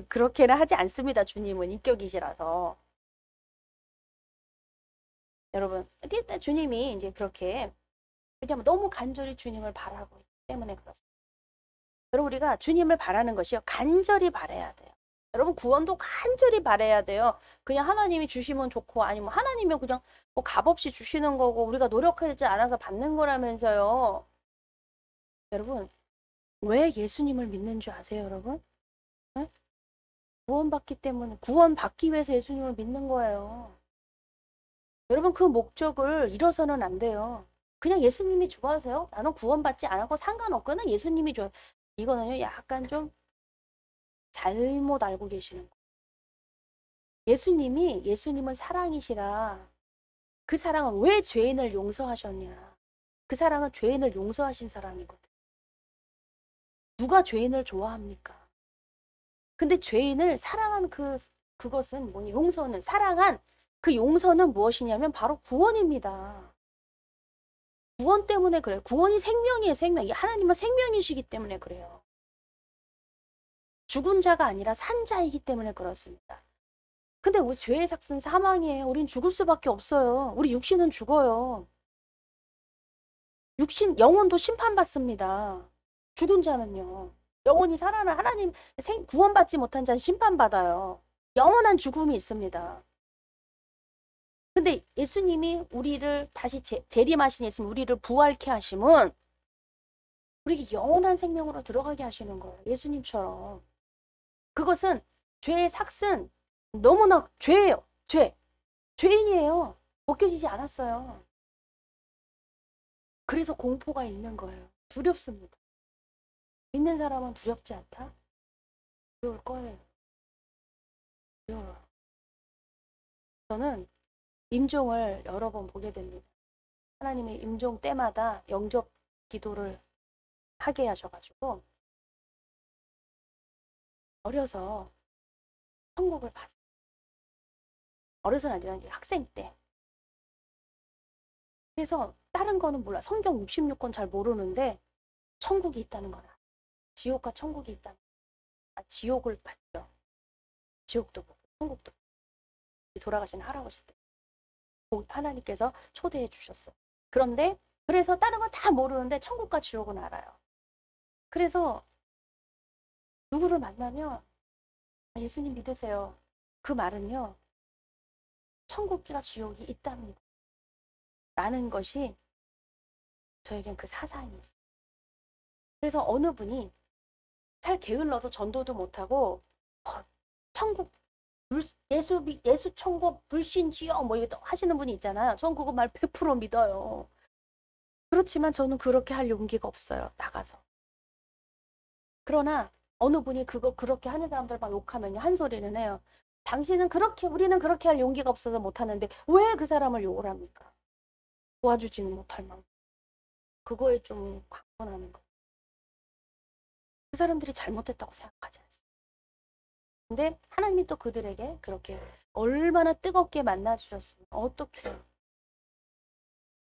Speaker 3: 그렇게는 하지 않습니다. 주님은 인격이시라서. 여러분 일단 주님이 이제 그렇게 왜냐하면 너무 간절히 주님을 바라고 있기 때문에 그렇습니다. 여러분 우리가 주님을 바라는 것이요. 간절히 바라야 돼요. 여러분 구원도 간절히 바라야 돼요. 그냥 하나님이 주시면 좋고 아니면 하나님이 그냥 뭐 값없이 주시는 거고 우리가 노력하지 않아서 받는 거라면서요. 여러분 왜 예수님을 믿는 줄 아세요 여러분? 네? 구원받기 때문에 구원받기 위해서 예수님을 믿는 거예요. 여러분 그 목적을 잃어서는 안 돼요. 그냥 예수님이 좋아하세요? 나는 구원받지 않고 상관없거나 예수님이 좋아요. 이거는요 약간 좀 잘못 알고 계시는 거예요. 예수님은 사랑이시라. 그 사랑은 왜 죄인을 용서하셨냐. 그 사랑은 죄인을 용서하신 사랑이거든. 누가 죄인을 좋아합니까? 근데 죄인을 사랑한 그것은 뭐냐? 용서는 사랑한 그 용서는 무엇이냐면 바로 구원입니다. 구원 때문에 그래요. 구원이 생명이에요. 생명. 하나님은 생명이시기 때문에 그래요. 죽은 자가 아니라 산 자이기 때문에 그렇습니다. 근데 우리 죄의 삭은 사망이에요. 우린 죽을 수밖에 없어요. 우리 육신은 죽어요. 영혼도 심판받습니다. 죽은 자는요. 영혼이 살아나 하나님 구원받지 못한 자는 심판받아요. 영원한 죽음이 있습니다. 근데 예수님이 우리를 다시 재림하신 예수님 우리를 부활케 하심은 우리에게 영원한 생명으로 들어가게 하시는 거예요. 예수님처럼. 그것은 죄의 삭은 너무나 죄예요. 죄인이에요. 벗겨지지 않았어요. 그래서 공포가 있는 거예요. 두렵습니다. 믿는 사람은 두렵지 않다? 두려울 거예요. 두려워요. 저는 임종을 여러 번 보게 됩니다. 하나님이 임종 때마다 영접 기도를 하게 하셔가지고 어려서 천국을 봤어요. 어려서는 아니라 이제 학생 때. 그래서 다른 거는 몰라. 성경 66권 잘 모르는데 천국이 있다는 거라. 지옥과 천국이 있다는 거라. 지옥을 봤죠. 지옥도 보고 천국도 보고. 돌아가신 할아버지 때 하나님께서 초대해 주셨어요. 그런데 그래서 다른 건 다 모르는데 천국과 지옥은 알아요. 그래서 누구를 만나면 예수님 믿으세요. 그 말은요, 천국과 지옥이 있답니다. 라는 것이 저에겐 그 사상이 있어요. 그래서 어느 분이 잘 게을러서 전도도 못하고 천국 예수 천국 불신지요 뭐 이거 하시는 분이 있잖아요. 전 그거 말 100% 믿어요. 그렇지만 저는 그렇게 할 용기가 없어요. 나가서. 그러나 어느 분이 그거 그렇게 하는 사람들 막 욕하면요, 한 소리는 해요. 당신은 그렇게, 우리는 그렇게 할 용기가 없어서 못하는데 왜 그 사람을 욕을 합니까? 도와주지는 못할 만큼. 그거에 좀 강권하는 거. 그 사람들이 잘못했다고 생각하지 않습니다. 근데 하나님이 또 그들에게 그렇게 얼마나 뜨겁게 만나주셨으면 어떡해요.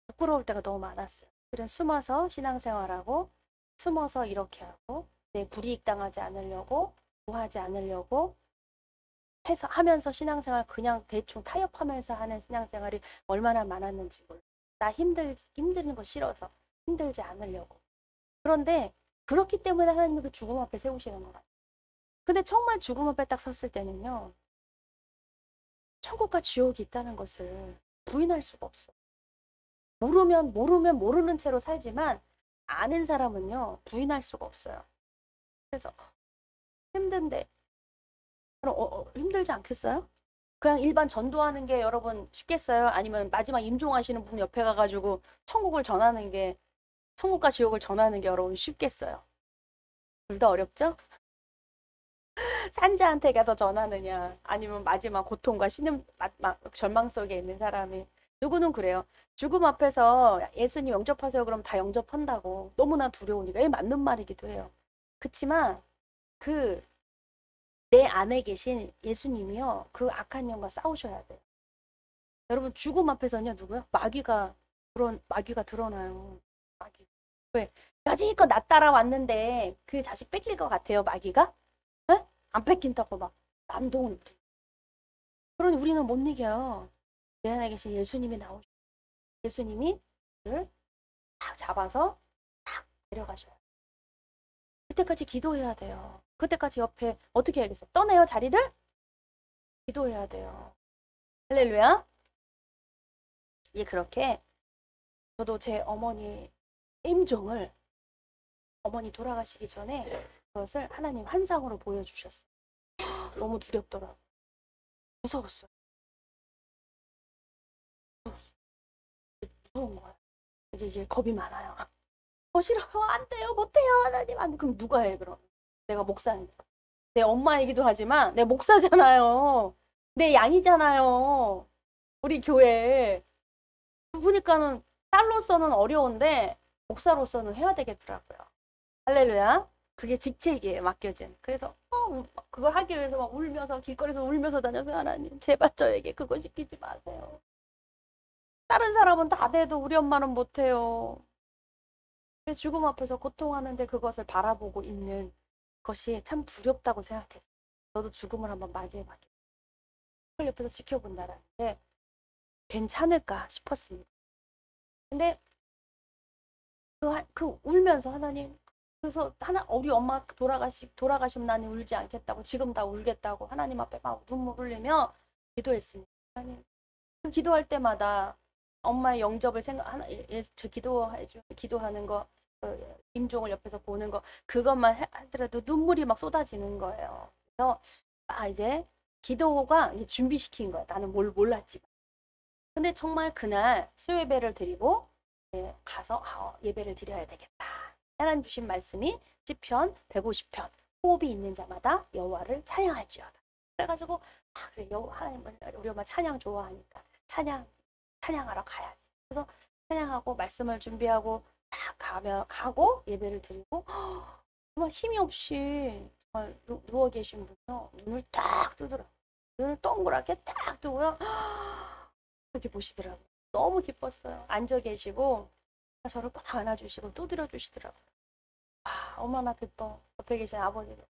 Speaker 3: 부끄러울 때가 너무 많았어요. 그들은 숨어서 신앙생활하고 숨어서 이렇게 하고 내 불이익 당하지 않으려고 구하지 않으려고 해서 하면서 신앙생활 그냥 대충 타협하면서 하는 신앙생활이 얼마나 많았는지 몰라요. 나 힘드는 거 싫어서 힘들지 않으려고. 그런데 그렇기 때문에 하나님이 그 죽음 앞에 세우시는 거예요. 근데 정말 죽음 앞에 딱 섰을 때는요, 천국과 지옥이 있다는 것을 부인할 수가 없어. 모르면 모르는 채로 살지만 아는 사람은요 부인할 수가 없어요. 그래서 힘든데 그럼 힘들지 않겠어요? 그냥 일반 전도하는 게 여러분 쉽겠어요? 아니면 마지막 임종하시는 분 옆에 가가지고 천국과 지옥을 전하는 게 여러분 쉽겠어요? 둘 다 어렵죠? 산자한테 가서 전하느냐, 아니면 마지막 고통과 절망 속에 있는 사람이. 누구는 그래요. 죽음 앞에서 예수님 영접하세요 그럼 다 영접한다고. 너무나 두려우니까. 이게 맞는 말이기도 해요. 그치만 내 안에 계신 예수님이요, 그 악한 영과 싸우셔야 돼요. 여러분 죽음 앞에서는요, 누구요? 마귀가 드러나요. 마귀. 왜? 여지껏 나 따라왔는데 그 자식 뺏길 것 같아요, 마귀가? 에? 안 뺏긴다고 막 난동을. 그러니 우리는 못 이겨요. 내 안에 계신 예수님이 나오셔. 예수님이 그를 딱 잡아서 딱 데려가셔요. 그때까지 기도해야 돼요. 그때까지 옆에 어떻게 해야겠어요? 떠나요, 자리를? 기도해야 돼요. 할렐루야. 예, 그렇게 저도 제 어머니 임종을, 어머니 돌아가시기 전에 그것을 하나님 환상으로 보여주셨어요. 너무 두렵더라고요. 무서웠어요. 무서운 거예요. 이게 겁이 많아요. 싫어요. 안 돼요. 못해요. 하나님. 안 돼. 그럼 누가 해, 그럼? 내가 목사니까. 내 엄마이기도 하지만 내 목사잖아요. 내 양이잖아요. 우리 교회. 보니까는 딸로서는 어려운데 목사로서는 해야 되겠더라고요. 할렐루야. 그게 직책이에요. 맡겨진. 그래서 그걸 하기 위해서 막 울면서 길거리에서 울면서 다녀서 하나님 제발 저에게 그거 시키지 마세요. 다른 사람은 다 돼도 우리 엄마는 못해요. 죽음 앞에서 고통하는데 그것을 바라보고 있는 것이 참 두렵다고 생각했어요. 저도 죽음을 한번 맞이해봤겠어요. 그걸 옆에서 지켜본다라는 게 괜찮을까 싶었습니다. 근데 그 울면서 하나님, 그래서 우리 엄마 돌아가시면 나는 울지 않겠다고, 지금 다 울겠다고 하나님 앞에 막 눈물 흘리며 기도했습니다. 하나님, 그 기도할 때마다 엄마의 영접을 기도하는 거, 임종을 옆에서 보는 거, 그것만 하더라도 눈물이 막 쏟아지는 거예요. 그래서 이제 기도가 준비시킨 거야. 나는 몰랐지만. 근데 정말 그날 수요예배를 드리고 가서 예배를 드려야 되겠다. 하나님 주신 말씀이 시편 150편 호흡이 있는 자마다 여호와를 찬양할지어다. 그래가지고 그래, 하나님은 우리 엄마 찬양 좋아하니까 찬양하러 가야지. 그래서 찬양하고 말씀을 준비하고 딱 가고 예배를 드리고 정말 힘이 없이 정말 누워 계신 분요 눈을 딱 뜨더라고요. 눈을 동그랗게 딱 뜨고요. 그렇게 보시더라고요. 너무 기뻤어요. 앉아 계시고 저를 꽉 안아주시고 두드려 주시더라고요. 얼마나 기뻐. 옆에 계신 아버지도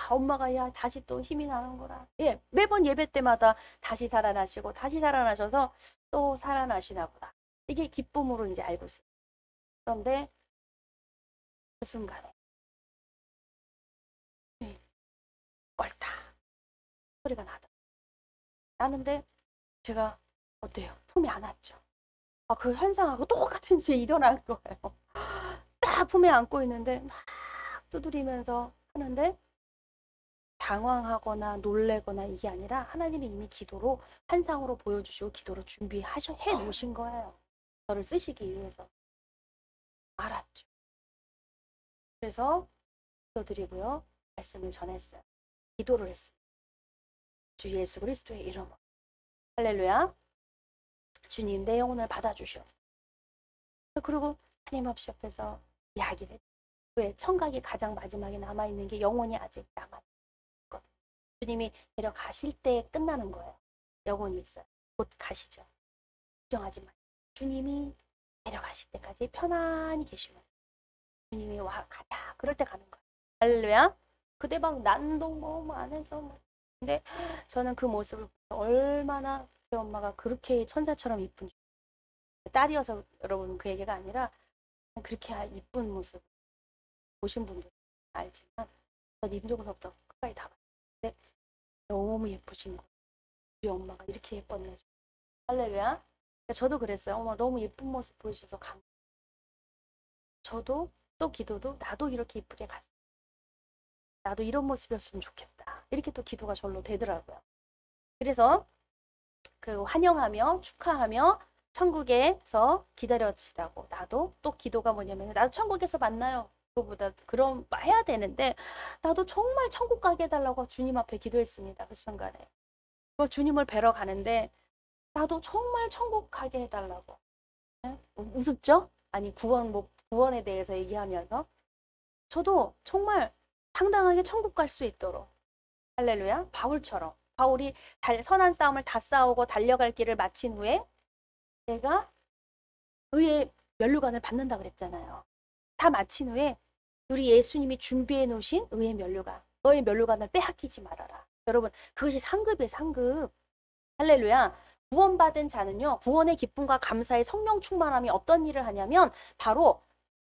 Speaker 3: 엄마가 다시 또 힘이 나는구나. 예, 매번 예배 때마다 다시 살아나시고 다시 살아나셔서 또 살아나시나 보다. 이게 기쁨으로 이제 알고 있어요. 그런데 그 순간에 껄딱 소리가 나더라고요. 나는데 제가 어때요? 품에 안았죠. 그 현상하고 똑같은 일이 일어난 거예요. 딱 품에 안고 있는데 막 두드리면서 하는데 당황하거나 놀래거나 이게 아니라 하나님이 이미 기도로 환상으로 보여주시고 기도로 해 놓으신 거예요. 저를 쓰시기 위해서. 알았죠. 그래서 기도드리고요. 말씀을 전했어요. 기도를 했습니다. 주 예수 그리스도의 이름으로. 할렐루야. 주님 내 영혼을 받아주시옵소서. 그리고 하나님 없이 옆에서 이야기를 했어요. 왜? 청각이 가장 마지막에 남아있는 게 영혼이 아직 남아있거든요. 주님이 데려가실 때 끝나는 거예요. 영혼이 있어요. 곧 가시죠. 걱정하지 마세요. 주님이 데려가실 때까지 편안히 계시면 주님이 와 가자 그럴 때 가는 거예요. 할렐루야. 그때 막 난동 뭐 안해서 근데 저는 그 모습을 얼마나 제 엄마가 그렇게 천사처럼 이쁜지 딸이어서 여러분 그 얘기가 아니라 그렇게 이쁜 모습 보신 분들 알지만 전 임종서부터 끝까지 다 봤는데 너무 예쁘신 거예요. 우리 엄마가 이렇게 예뻤나 싶어요. 할렐루야. 저도 그랬어요. 어머 너무 예쁜 모습 보여주셔서 감사해요. 저도 또 기도도 나도 이렇게 이쁘게 갔어요. 나도 이런 모습이었으면 좋겠다. 이렇게 또 기도가 절로 되더라고요. 그래서 그 환영하며 축하하며 천국에서 기다려주시라고 나도 또 기도가 뭐냐면 나도 천국에서 만나요. 그거보다 그럼 해야 되는데 나도 정말 천국 가게 해달라고 주님 앞에 기도했습니다. 그 순간에. 주님을 뵈러 가는데 나도 정말 천국 가게 해달라고. 네? 우습죠? 아니 구원에 대해서 얘기하면서 저도 정말 당당하게 천국 갈 수 있도록 할렐루야. 바울처럼 바울이 선한 싸움을 다 싸우고 달려갈 길을 마친 후에 내가 의의 면류관을 받는다 그랬잖아요. 다 마친 후에 우리 예수님이 준비해 놓으신 의의 면류관, 너의 면류관을 빼앗기지 말아라. 여러분 그것이 상급이에요. 상급. 할렐루야. 구원받은 자는요. 구원의 기쁨과 감사의 성령 충만함이 어떤 일을 하냐면 바로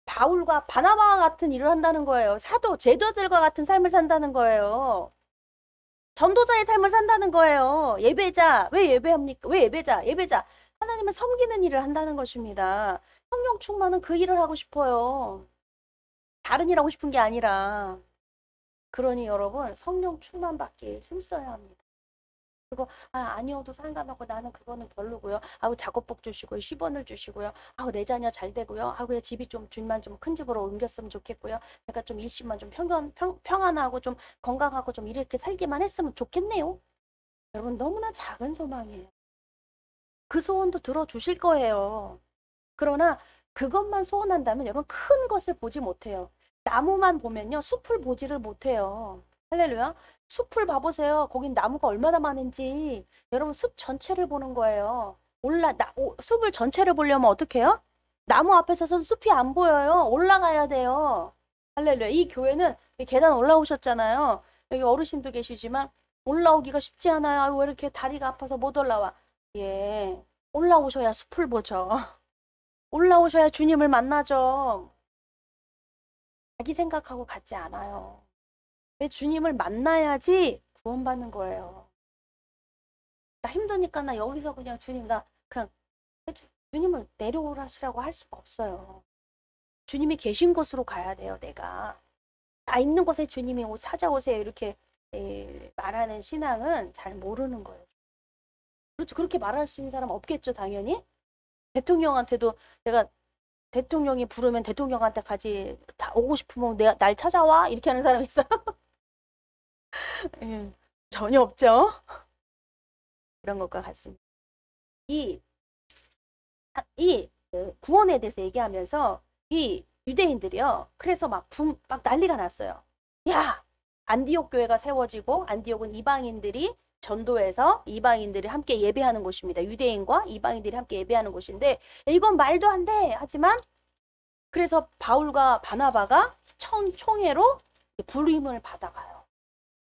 Speaker 3: 바울과 바나바와 같은 일을 한다는 거예요. 사도, 제자들과 같은 삶을 산다는 거예요. 전도자의 삶을 산다는 거예요. 예배자. 왜 예배합니까? 왜 예배자? 예배자. 하나님을 섬기는 일을 한다는 것입니다. 성령 충만은 그 일을 하고 싶어요. 다른 일 하고 싶은 게 아니라. 그러니 여러분 성령 충만 받기 힘써야 합니다. 그리고 아니어도 상관없고 나는 그거는 별로고요. 작업복 주시고요. 10원을 주시고요. 내 자녀 잘 되고요. 그냥 집이 좀 줄만 좀 큰 집으로 옮겼으면 좋겠고요. 제가 좀 일시만 좀 평안하고 좀 건강하고 좀 이렇게 살기만 했으면 좋겠네요. 여러분 너무나 작은 소망이에요. 그 소원도 들어주실 거예요. 그러나 그것만 소원한다면 여러분 큰 것을 보지 못해요. 나무만 보면요. 숲을 보지를 못해요. 할렐루야. 숲을 봐보세요. 거긴 나무가 얼마나 많은지. 여러분 숲 전체를 보는 거예요. 숲을 전체를 보려면 어떻게 해요? 나무 앞에 서서 숲이 안 보여요. 올라가야 돼요. 할렐루야. 이 교회는 계단 올라오셨잖아요. 여기 어르신도 계시지만 올라오기가 쉽지 않아요. 왜 이렇게 다리가 아파서 못 올라와. 예, 올라오셔야 숲을 보죠. 올라오셔야 주님을 만나죠. 자기 생각하고 같지 않아요. 왜 주님을 만나야지 구원받는 거예요. 나 힘드니까 나 여기서 그냥 주님을 내려오라시라고 할 수가 없어요. 주님이 계신 곳으로 가야 돼요. 내가 나 있는 곳에 주님이 찾아오세요 이렇게 말하는 신앙은 잘 모르는 거예요. 그렇죠. 그렇게 말할 수 있는 사람 없겠죠. 당연히. 대통령한테도 내가 대통령이 부르면 대통령한테 같이 오고 싶으면 날 찾아와 이렇게 하는 사람 있어요? 전혀 없죠. 그런 것과 같습니다. 이 구원에 대해서 얘기하면서 이 유대인들이요. 그래서 막 난리가 났어요. 야, 안디옥 교회가 세워지고 안디옥은 이방인들이 전도해서 이방인들이 함께 예배하는 곳입니다. 유대인과 이방인들이 함께 예배하는 곳인데 이건 말도 안 돼. 하지만 그래서 바울과 바나바가 총회로 부름을 받아가요.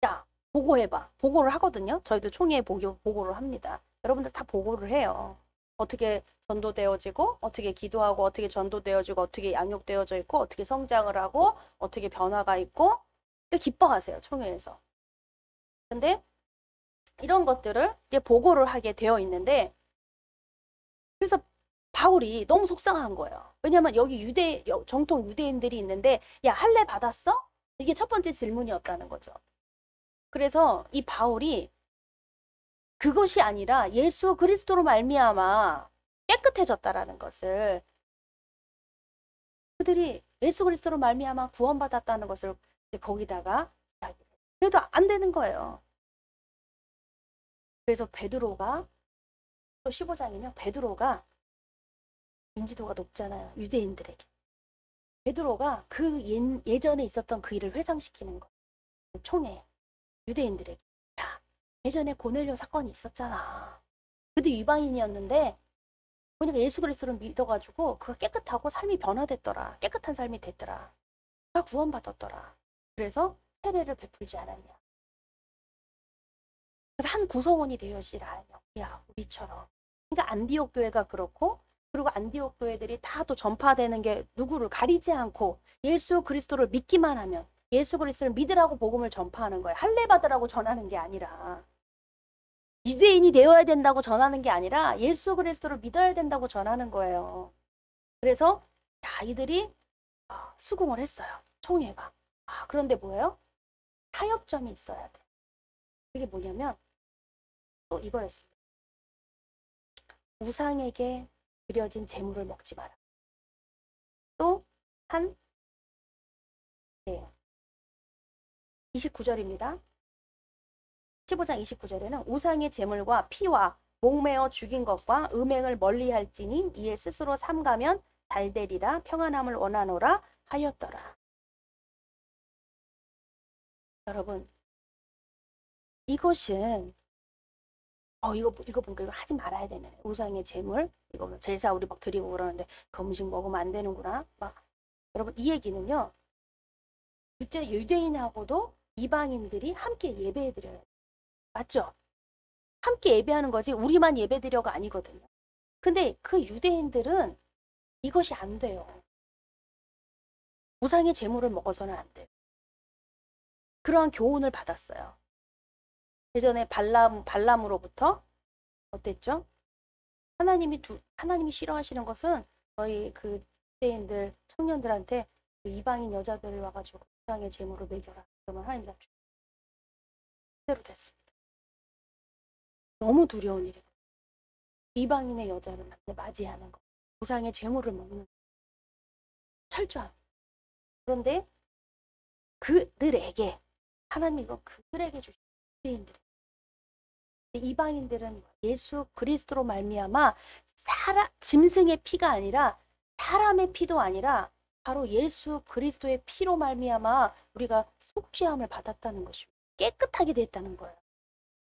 Speaker 3: 야, 보고해봐. 보고를 하거든요. 저희도 총회에 보고를 합니다. 여러분들 다 보고를 해요. 어떻게 전도되어지고 어떻게 기도하고 어떻게 전도되어지고 어떻게 양육되어져 있고 어떻게 성장을 하고 어떻게 변화가 있고 기뻐하세요. 총회에서. 근데 이런 것들을 이제 보고를 하게 되어 있는데, 그래서 바울이 너무 속상한 거예요. 왜냐면 여기 정통 유대인들이 있는데, 야, 할례 받았어? 이게 첫 번째 질문이었다는 거죠. 그래서 이 바울이 그것이 아니라 예수 그리스도로 말미암아 깨끗해졌다라는 것을, 그들이 예수 그리스도로 말미암아 구원받았다는 것을 거기다가 그래도 안 되는 거예요. 그래서 베드로가, 또 15장이면 베드로가 인지도가 높잖아요. 유대인들에게. 베드로가 그 예전에 있었던 그 일을 회상시키는 거예요. 총회 유대인들에게. 야, 예전에 고넬료 사건이 있었잖아. 그도 이방인이었는데 그러니까 예수 그리스도를 믿어가지고 그가 깨끗하고 삶이 변화됐더라. 깨끗한 삶이 됐더라. 다 구원받았더라. 그래서 세례를 베풀지 않았냐. 그래서 한 구성원이 되어지라. 야, 우리처럼. 그러니까 안디옥 교회가 그렇고, 그리고 안디옥 교회들이 다 또 전파되는 게 누구를 가리지 않고 예수 그리스도를 믿기만 하면, 예수 그리스도를 믿으라고 복음을 전파하는 거예요. 할례 받으라고 전하는 게 아니라, 유대인이 되어야 된다고 전하는 게 아니라 예수 그리스도를 믿어야 된다고 전하는 거예요. 그래서 이들이 수긍을 했어요. 총회가. 그런데 뭐예요? 타협점이 있어야 돼. 그게 뭐냐면 또 이거였습니다. 우상에게 드려진 제물을 먹지 마라. 또 한 29절입니다. 15장 29절에는 우상의 제물과 피와 목매어 죽인 것과 음행을 멀리할지니 이에 스스로 삼가면 잘되리라. 평안함을 원하노라 하였더라. 여러분, 이것은 이거 보니까 이거 하지 말아야 되네. 우상의 제물, 이거 제사 우리 막 드리고 그러는데 그 음식 먹으면 안 되는구나. 여러분, 이 얘기는요, 유대인하고도 이방인들이 함께 예배해드려요. 맞죠? 함께 예배하는 거지 우리만 예배드려가 아니거든요. 근데 그 유대인들은 이것이 안 돼요. 우상의 제물을 먹어서는 안 돼요. 그러한 교훈을 받았어요. 예전에 발람으로부터 어땠죠? 하나님이 싫어하시는 것은 저희 그 유대인들 청년들한테 그 이방인 여자들을 와가지고 우상의 제물을 먹여라. 그러면 하나님이 그대로 됐습니다. 너무 두려운 일이에요. 이방인의 여자를 맞이하는 거, 우상의 제물을 먹는 철저함. 그런데 그들에게 하나님이 그들에게 주신 유대인들, 이방인들은 예수 그리스도로 말미암아 짐승의 피가 아니라 사람의 피도 아니라 바로 예수 그리스도의 피로 말미암아 우리가 속죄함을 받았다는 것입니다. 깨끗하게 됐다는 거예요.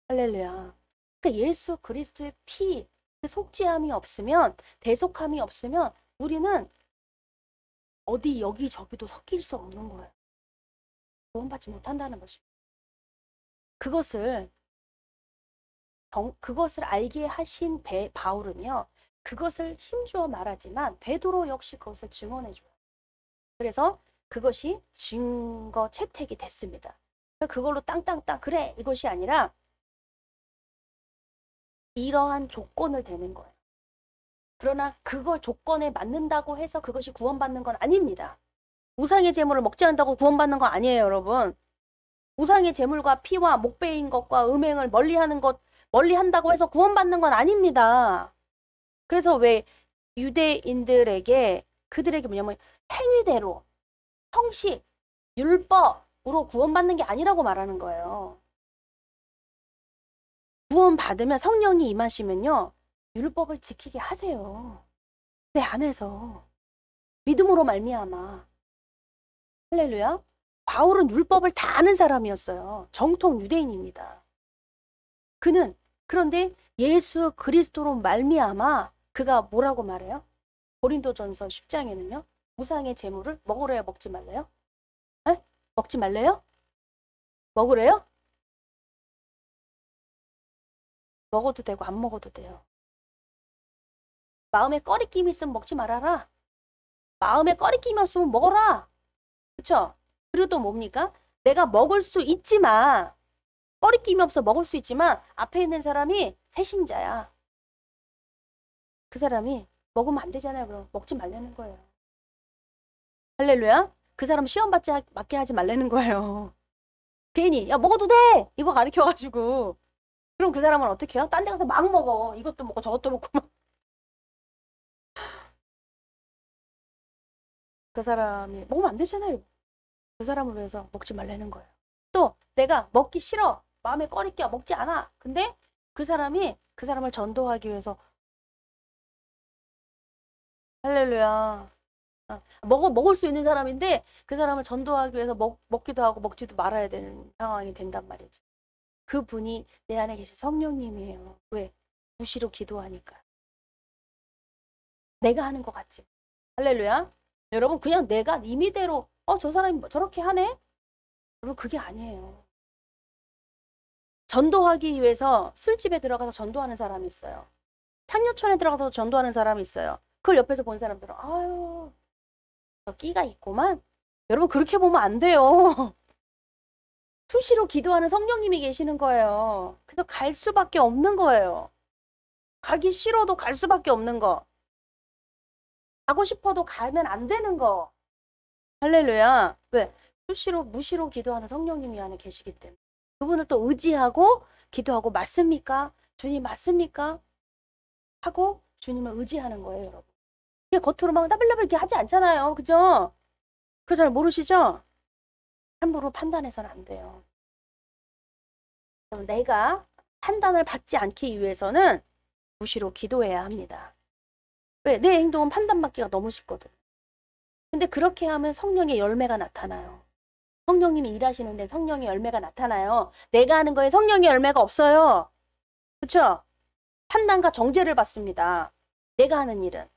Speaker 3: 할렐루야. 그러니까 예수 그리스도의 피, 그 속죄함이 없으면, 대속함이 없으면 우리는 어디 여기저기도 섞일 수 없는 거예요. 구원받지 못한다는 것입니다. 그것을 알게 하신 바울은요, 그것을 힘주어 말하지만 베드로 역시 그것을 증언해줘요. 그래서 그것이 증거 채택이 됐습니다. 그걸로 땅땅땅 그래 이것이 아니라 이러한 조건을 대는 거예요. 그러나 그걸 조건에 맞는다고 해서 그것이 구원받는 건 아닙니다. 우상의 제물을 먹지 않는다고 구원받는 건 아니에요, 여러분. 우상의 제물과 피와 목배인 것과 음행을 멀리한다고 해서 구원받는 건 아닙니다. 그래서 왜 유대인들에게 그들에게 뭐냐면 행위대로, 형식, 율법으로 구원받는 게 아니라고 말하는 거예요. 구원받으면 성령이 임하시면요, 율법을 지키게 하세요. 내 안에서 믿음으로 말미암아. 할렐루야. 바울은 율법을 다 아는 사람이었어요. 정통 유대인입니다. 그런데 예수 그리스도로 말미암아 그가 뭐라고 말해요? 고린도전서 10장에는요. 우상의 제물을 먹으래요, 먹지 말래요? 에? 먹지 말래요? 먹으래요? 먹어도 되고 안 먹어도 돼요. 마음에 꺼리낌이 있으면 먹지 말아라. 마음에 꺼리낌이 없으면 먹어라. 그쵸? 그리고 또 뭡니까? 내가 먹을 수 있지만 꺼리낌이 없어 먹을 수 있지만 앞에 있는 사람이 새신자야. 그 사람이 먹으면 안 되잖아요. 그럼 먹지 말라는 거예요. 할렐루야. 그 사람 시험 맞게 하지 말라는 거예요. 괜히 야 먹어도 돼 이거 가르쳐가지고 그럼 그 사람은 어떻게 해요? 딴 데 가서 막 먹어. 이것도 먹고 저것도 먹고 막. 그 사람이 먹으면 안 되잖아요. 그 사람을 위해서 먹지 말라는 거예요. 또 내가 먹기 싫어. 마음에 꺼리껴. 먹지 않아. 근데 그 사람이 그 사람을 전도하기 위해서 할렐루야. 먹을 수 있는 사람인데 그 사람을 전도하기 위해서 먹기도 하고 먹지도 말아야 되는 상황이 된단 말이죠. 그분이 내 안에 계신 성령님이에요. 왜? 무시로 기도하니까. 내가 하는 것 같지. 할렐루야. 여러분 그냥 내가 임의대로 저 사람이 저렇게 하네? 여러분 그게 아니에요. 전도하기 위해서 술집에 들어가서 전도하는 사람이 있어요. 창녀촌에 들어가서 전도하는 사람이 있어요. 그걸 옆에서 본 사람들은 아유 저 끼가 있구만. 여러분 그렇게 보면 안 돼요. 수시로 기도하는 성령님이 계시는 거예요. 그래서 갈 수밖에 없는 거예요. 가기 싫어도 갈 수밖에 없는 거. 가고 싶어도 가면 안 되는 거. 할렐루야. 왜? 수시로 무시로 기도하는 성령님이 안에 계시기 때문에. 그분을 또 의지하고 기도하고 맞습니까? 주님 맞습니까? 하고 주님을 의지하는 거예요, 여러분. 이게 겉으로 막 나불나불 이렇게 하지 않잖아요. 그죠? 그거 잘 모르시죠? 함부로 판단해서는 안 돼요. 내가 판단을 받지 않기 위해서는 무시로 기도해야 합니다. 왜? 내 행동은 판단받기가 너무 쉽거든. 근데 그렇게 하면 성령의 열매가 나타나요. 성령님이 일하시는데 성령의 열매가 나타나요. 내가 하는 거에 성령의 열매가 없어요. 그렇죠? 판단과 정죄를 받습니다. 내가 하는 일은.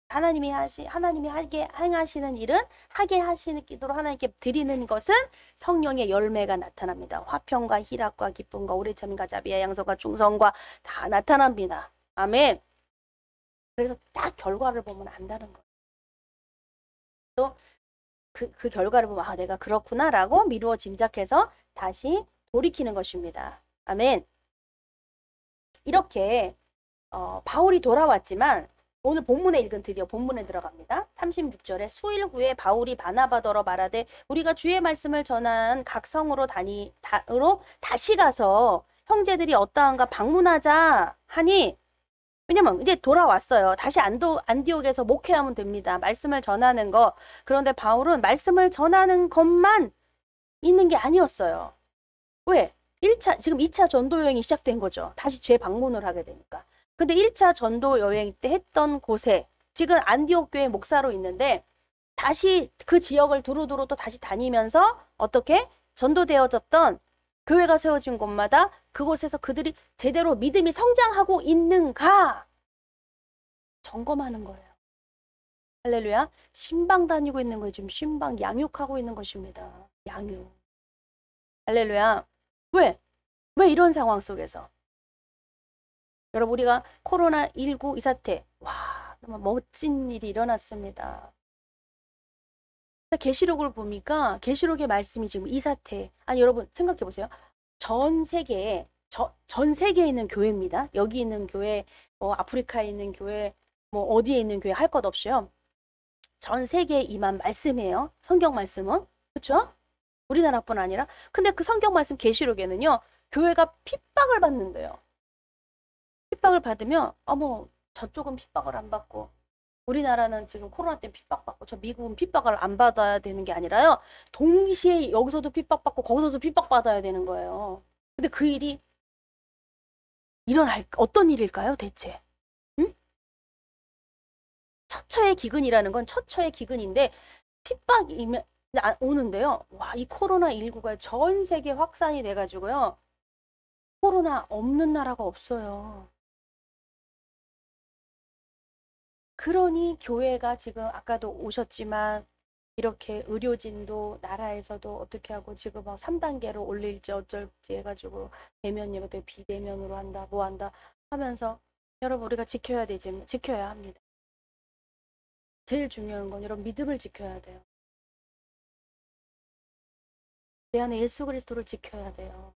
Speaker 3: 하나님이 하게 행하시는 일은 하게 하시는 기도로 하나님께 드리는 것은 성령의 열매가 나타납니다. 화평과 희락과 기쁨과 오래참과 자비와 양선과 충성과 다 나타납니다. 아멘. 그래서 딱 결과를 보면 안다는 거예요. 또 그 결과를 보면 아 내가 그렇구나라고 미루어 짐작해서 다시 돌이키는 것입니다. 아멘. 이렇게 바울이 돌아왔지만 오늘 본문에 읽은 드디어 본문에 들어갑니다. 36절에 수일 후에 바울이 바나바더러 말하되 우리가 주의 말씀을 전한 각 성으로 다시 가서 형제들이 어떠한가 방문하자 하니 왜냐면 이제 돌아왔어요. 다시 안디옥에서 목회하면 됩니다. 말씀을 전하는 거. 그런데 바울은 말씀을 전하는 것만 있는 게 아니었어요. 왜? 지금 2차 전도 여행이 시작된 거죠. 다시 재방문을 하게 되니까. 근데 1차 전도 여행 때 했던 곳에 지금 안디옥 교회 목사로 있는데 다시 그 지역을 두루두루 또 다시 다니면서 어떻게 전도되어졌던 교회가 세워진 곳마다 그곳에서 그들이 제대로 믿음이 성장하고 있는가 점검하는 거예요. 할렐루야. 신방 다니고 있는 거예요. 지금 신방 양육하고 있는 것입니다. 양육. 할렐루야. 왜 이런 상황 속에서 여러분 우리가 코로나19 이 사태 와 정말 멋진 일이 일어났습니다. 계시록을 보니까 계시록의 말씀이 지금 이 사태 아니 여러분 생각해 보세요. 전 세계에 있는 교회입니다. 여기 있는 교회 아프리카에 있는 교회 어디에 있는 교회 할 것 없이요. 전 세계에 임한 말씀이에요. 성경 말씀은. 그렇죠? 우리나라뿐 아니라 근데 그 성경 말씀 계시록에는요. 교회가 핍박을 받는데요. 핍박을 받으면 저쪽은 핍박을 안 받고 우리나라는 지금 코로나 때문에 핍박받고 저 미국은 핍박을 안 받아야 되는 게 아니라요. 동시에 여기서도 핍박받고 거기서도 핍박받아야 되는 거예요. 근데 그 일이 어떤 일일까요 대체? 응? 처처의 기근이라는 건 처처의 기근인데 핍박이 오는데요. 와, 이 코로나19가 전 세계 확산이 돼가지고요. 코로나 없는 나라가 없어요. 그러니 교회가 지금 아까도 오셨지만 이렇게 의료진도 나라에서도 어떻게 하고 지금 3단계로 올릴지 어쩔지 해가지고 대면 예배 비대면으로 한다 뭐 한다 하면서 여러분 우리가 지켜야 합니다. 제일 중요한 건 여러분 믿음을 지켜야 돼요. 내 안에 예수 그리스도를 지켜야 돼요.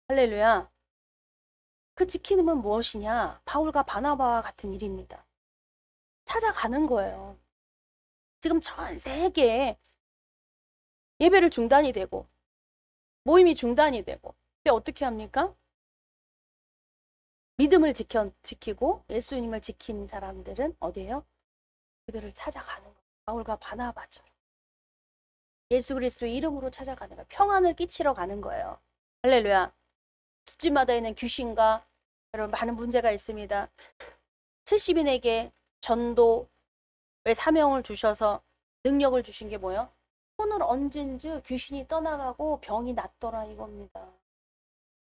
Speaker 3: 할렐루야. 그 지키는 무엇이냐? 바울과 바나바와 같은 일입니다. 찾아가는 거예요. 지금 전 세계에 예배를 중단이 되고 모임이 중단이 되고, 근데 어떻게 합니까? 믿음을 지키고 예수님을 지킨 사람들은 어디예요? 그들을 찾아가는 거예요. 바울과 바나바처럼 예수 그리스도의 이름으로 찾아가는 거예요. 평안을 끼치러 가는 거예요. 할렐루야. 집집마다 있는 귀신과 여러분 많은 문제가 있습니다. 70인에게 전도의 사명을 주셔서 능력을 주신 게 뭐예요? 손을 얹은 즉 귀신이 떠나가고 병이 낫더라 이겁니다.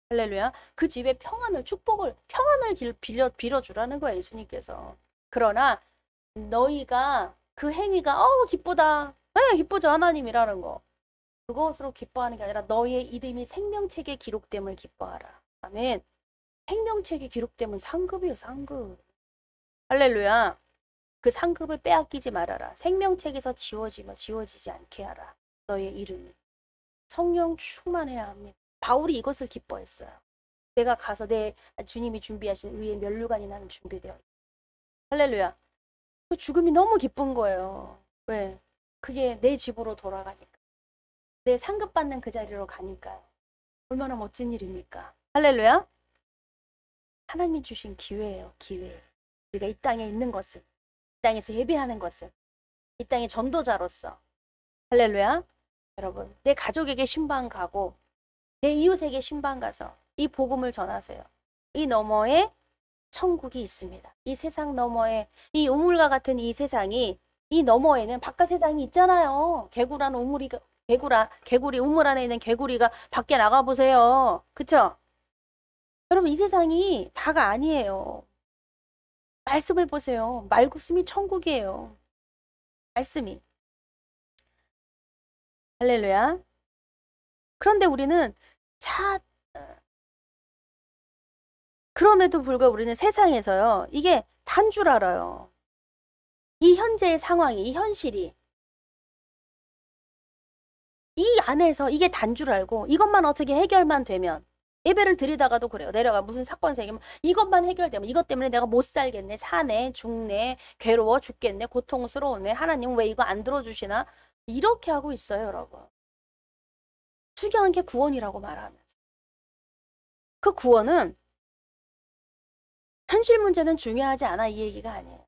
Speaker 3: 할렐루야. 그 집에 평안을, 축복을, 평안을 빌어주라는 거야 예수님께서. 그러나 너희가 그 행위가 기쁘다. 네, 기쁘죠. 하나님이라는 거. 그것으로 기뻐하는 게 아니라 너희의 이름이 생명책에 기록됨을 기뻐하라. 아멘. 생명책에 기록되면 상급이요, 상급. 할렐루야. 그 상급을 빼앗기지 말아라. 생명책에서 지워지지 않게 하라. 너의 이름이. 성령 충만해야 합니다. 바울이 이것을 기뻐했어요. 내가 가서 내 주님이 준비하신 위에 면류관이 나는 준비되어 있다. 할렐루야. 그 죽음이 너무 기쁜 거예요. 왜? 그게 내 집으로 돌아가니까. 내 상급 받는 그 자리로 가니까. 얼마나 멋진 일입니까? 할렐루야. 하나님이 주신 기회예요. 기회. 우리가 이 땅에 있는 것은, 이 땅에서 예배하는 것은, 이 땅의 전도자로서, 할렐루야. 여러분, 내 가족에게 신방 가고 내 이웃에게 신방 가서 이 복음을 전하세요. 이 너머에 천국이 있습니다. 이 세상 너머에, 이 우물과 같은 이 세상이, 이 너머에는 바깥 세상이 있잖아요. 개구리 우물 안에 있는 개구리가 밖에 나가 보세요. 그쵸? 여러분, 이 세상이 다가 아니에요. 말씀을 보세요. 말씀이 천국이에요. 말씀이. 할렐루야. 그런데 우리는 그럼에도 불구하고 우리는 세상에서요, 이게 단 줄 알아요. 이 현재의 상황이, 이 현실이, 이 안에서 이게 단 줄 알고 이것만 어떻게 해결만 되면, 예배를 드리다가도 그래요. 내려가 무슨 사건 생기면 이것만 해결되면, 이것 때문에 내가 못 살겠네, 사네, 죽네, 괴로워 죽겠네, 고통스러우네, 하나님 왜 이거 안 들어주시나, 이렇게 하고 있어요, 여러분. 투경한 게 구원이라고 말하면서. 그 구원은 현실 문제는 중요하지 않아, 이 얘기가 아니에요.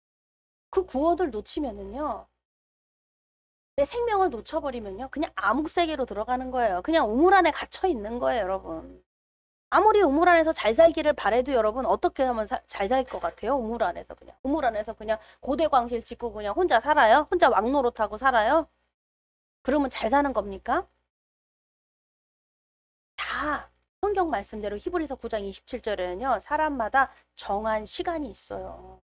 Speaker 3: 그 구원을 놓치면은요, 내 생명을 놓쳐버리면요, 그냥 암흑세계로 들어가는 거예요. 그냥 우물 안에 갇혀 있는 거예요, 여러분. 아무리 우물 안에서 잘 살기를 바래도 여러분 어떻게 하면 잘 살 것 같아요? 우물 안에서 그냥 고대광실 짓고 그냥 혼자 살아요? 혼자 왕노릇하고 살아요? 그러면 잘 사는 겁니까? 다 성경 말씀대로 히브리서 9장 27절에는요. 사람마다 정한 시간이 있어요.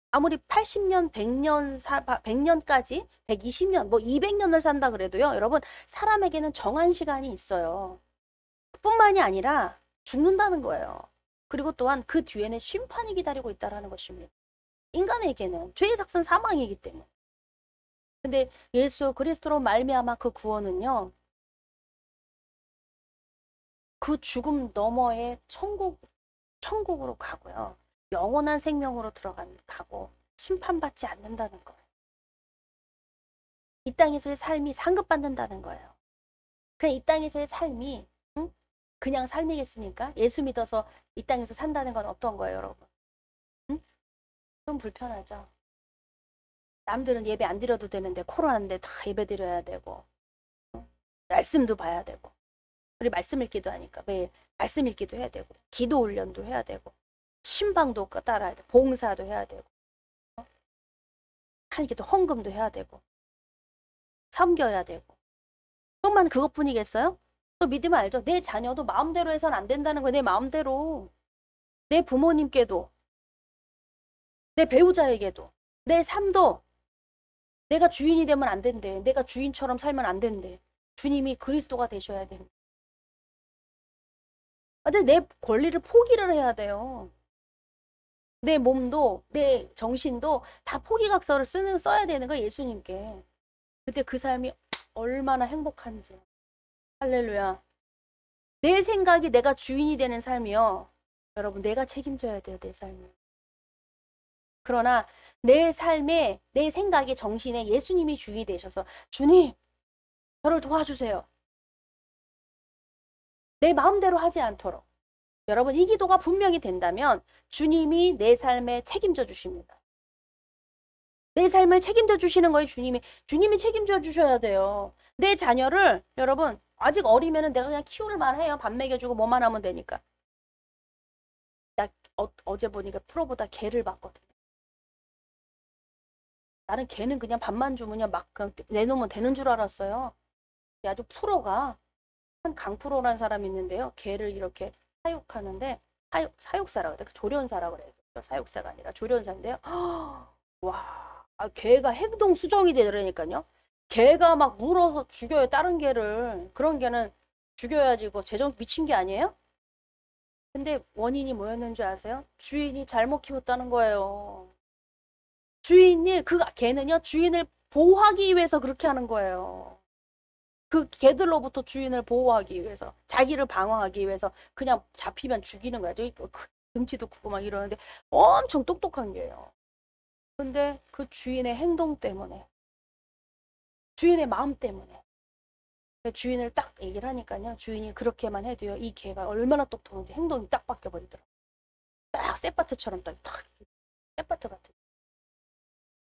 Speaker 3: 아무리 80년, 100년까지 120년, 뭐 200년을 산다 그래도요. 여러분, 사람에게는 정한 시간이 있어요. 뿐만이 아니라 죽는다는 거예요. 그리고 또한 그 뒤에는 심판이 기다리고 있다는 것입니다. 인간에게는 죄의 삭은 사망이기 때문에. 근데 예수 그리스도로 말미암아 그 구원은요, 그 죽음 너머의 천국으로 가고요. 영원한 생명으로 가고 심판받지 않는다는 거예요. 이 땅에서의 삶이 상급받는다는 거예요. 그냥 이 땅에서의 삶이 그냥 삶이겠습니까? 예수 믿어서 이 땅에서 산다는 건 어떤 거예요, 여러분? 좀 불편하죠. 남들은 예배 안 드려도 되는데 코로나인데 다 예배 드려야 되고, 말씀도 봐야 되고, 우리 말씀 읽기도 하니까 매일 말씀 읽기도 해야 되고, 기도 훈련도 해야 되고, 신방도 따라야 되고, 봉사도 해야 되고, 하나님께 또 헌금도 해야 되고, 섬겨야 되고. 정말 그것뿐이겠어요? 또 믿으면 알죠? 내 자녀도 마음대로 해서는 안 된다는 거예요. 내 마음대로. 내 부모님께도, 내 배우자에게도, 내 삶도 내가 주인이 되면 안 된대. 내가 주인처럼 살면 안 된대. 주님이 그리스도가 되셔야 된대. 근데 내 권리를 포기를 해야 돼요. 내 몸도 내 정신도 다 포기각서를 써야 되는 거예요. 예수님께. 그때 그 삶이 얼마나 행복한지. 할렐루야. 내 생각이 내가 주인이 되는 삶이요. 여러분, 내가 책임져야 돼요, 내 삶을. 그러나 내 삶에, 내 생각의 정신에 예수님이 주인이 되셔서, 주님, 저를 도와주세요. 내 마음대로 하지 않도록. 여러분, 이 기도가 분명히 된다면 주님이 내 삶에 책임져 주십니다. 내 삶을 책임져 주시는 거예요, 주님이 책임져 주셔야 돼요. 내 자녀를, 여러분, 아직 어리면은 내가 그냥 키울 만해요. 밥 먹여주고 뭐만 하면 되니까. 나 어제 보니까 프로보다 개를 봤거든요. 나는 개는 그냥 밥만 주면 막 그냥 내놓으면 되는 줄 알았어요. 아주 프로가, 한 강프로라는 사람이 있는데요. 개를 이렇게 사육하는데, 사육사라고 그래요. 조련사라고 그래요. 사육사가 아니라 조련사인데요. 와, 개가 행동 수정이 되더라니까요. 개가 막 물어서 죽여요, 다른 개를. 그런 개는 죽여야지, 이거 제정 미친 게 아니에요? 근데 원인이 뭐였는 줄 아세요? 주인이 잘못 키웠다는 거예요. 주인이, 그 개는요, 주인을 보호하기 위해서 그렇게 하는 거예요. 그 개들로부터 주인을 보호하기 위해서, 자기를 방어하기 위해서 그냥 잡히면 죽이는 거야. 저기 등치도 크고 막 이러는데 엄청 똑똑한 개예요. 근데 그 주인의 행동 때문에, 주인의 마음 때문에, 주인을 딱 얘기를 하니까요, 주인이 그렇게만 해도요, 이 개가 얼마나 똑똑한지 행동이 딱 바뀌어버리더라고요. 딱 쌔바트처럼 딱 쌔바트 같은.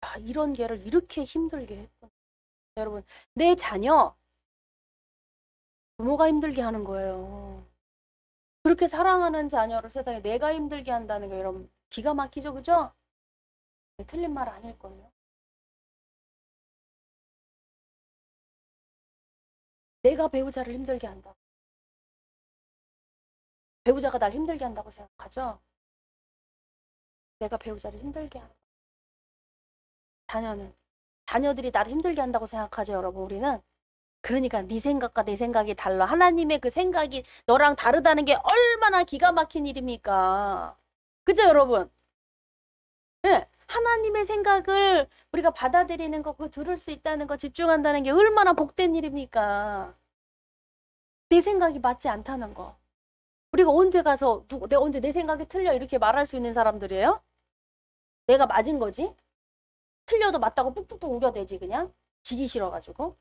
Speaker 3: 야, 이런 개를 이렇게 힘들게 했던. 여러분, 내 자녀, 부모가 힘들게 하는 거예요. 그렇게 사랑하는 자녀를 세상에 내가 힘들게 한다는 게 여러분 기가 막히죠, 그죠? 틀린 말 아닐걸요. 내가 배우자를 힘들게 한다. 배우자가 날 힘들게 한다고 생각하죠? 내가 배우자를 힘들게 한다. 자녀들이 나를 힘들게 한다고 생각하죠, 여러분, 우리는. 그러니까 네 생각과 내 생각이 달라. 하나님의 그 생각이 너랑 다르다는 게 얼마나 기가 막힌 일입니까? 그죠, 여러분? 네, 하나님의 생각을 우리가 받아들이는 거, 그거 들을 수 있다는 거, 집중한다는 게 얼마나 복된 일입니까? 내 생각이 맞지 않다는 거. 우리가 언제 가서 언제 내 생각이 틀려 이렇게 말할 수 있는 사람들이에요? 내가 맞은 거지? 틀려도 맞다고 뚝뚝뚝 우겨대지 그냥? 지기 싫어가지고.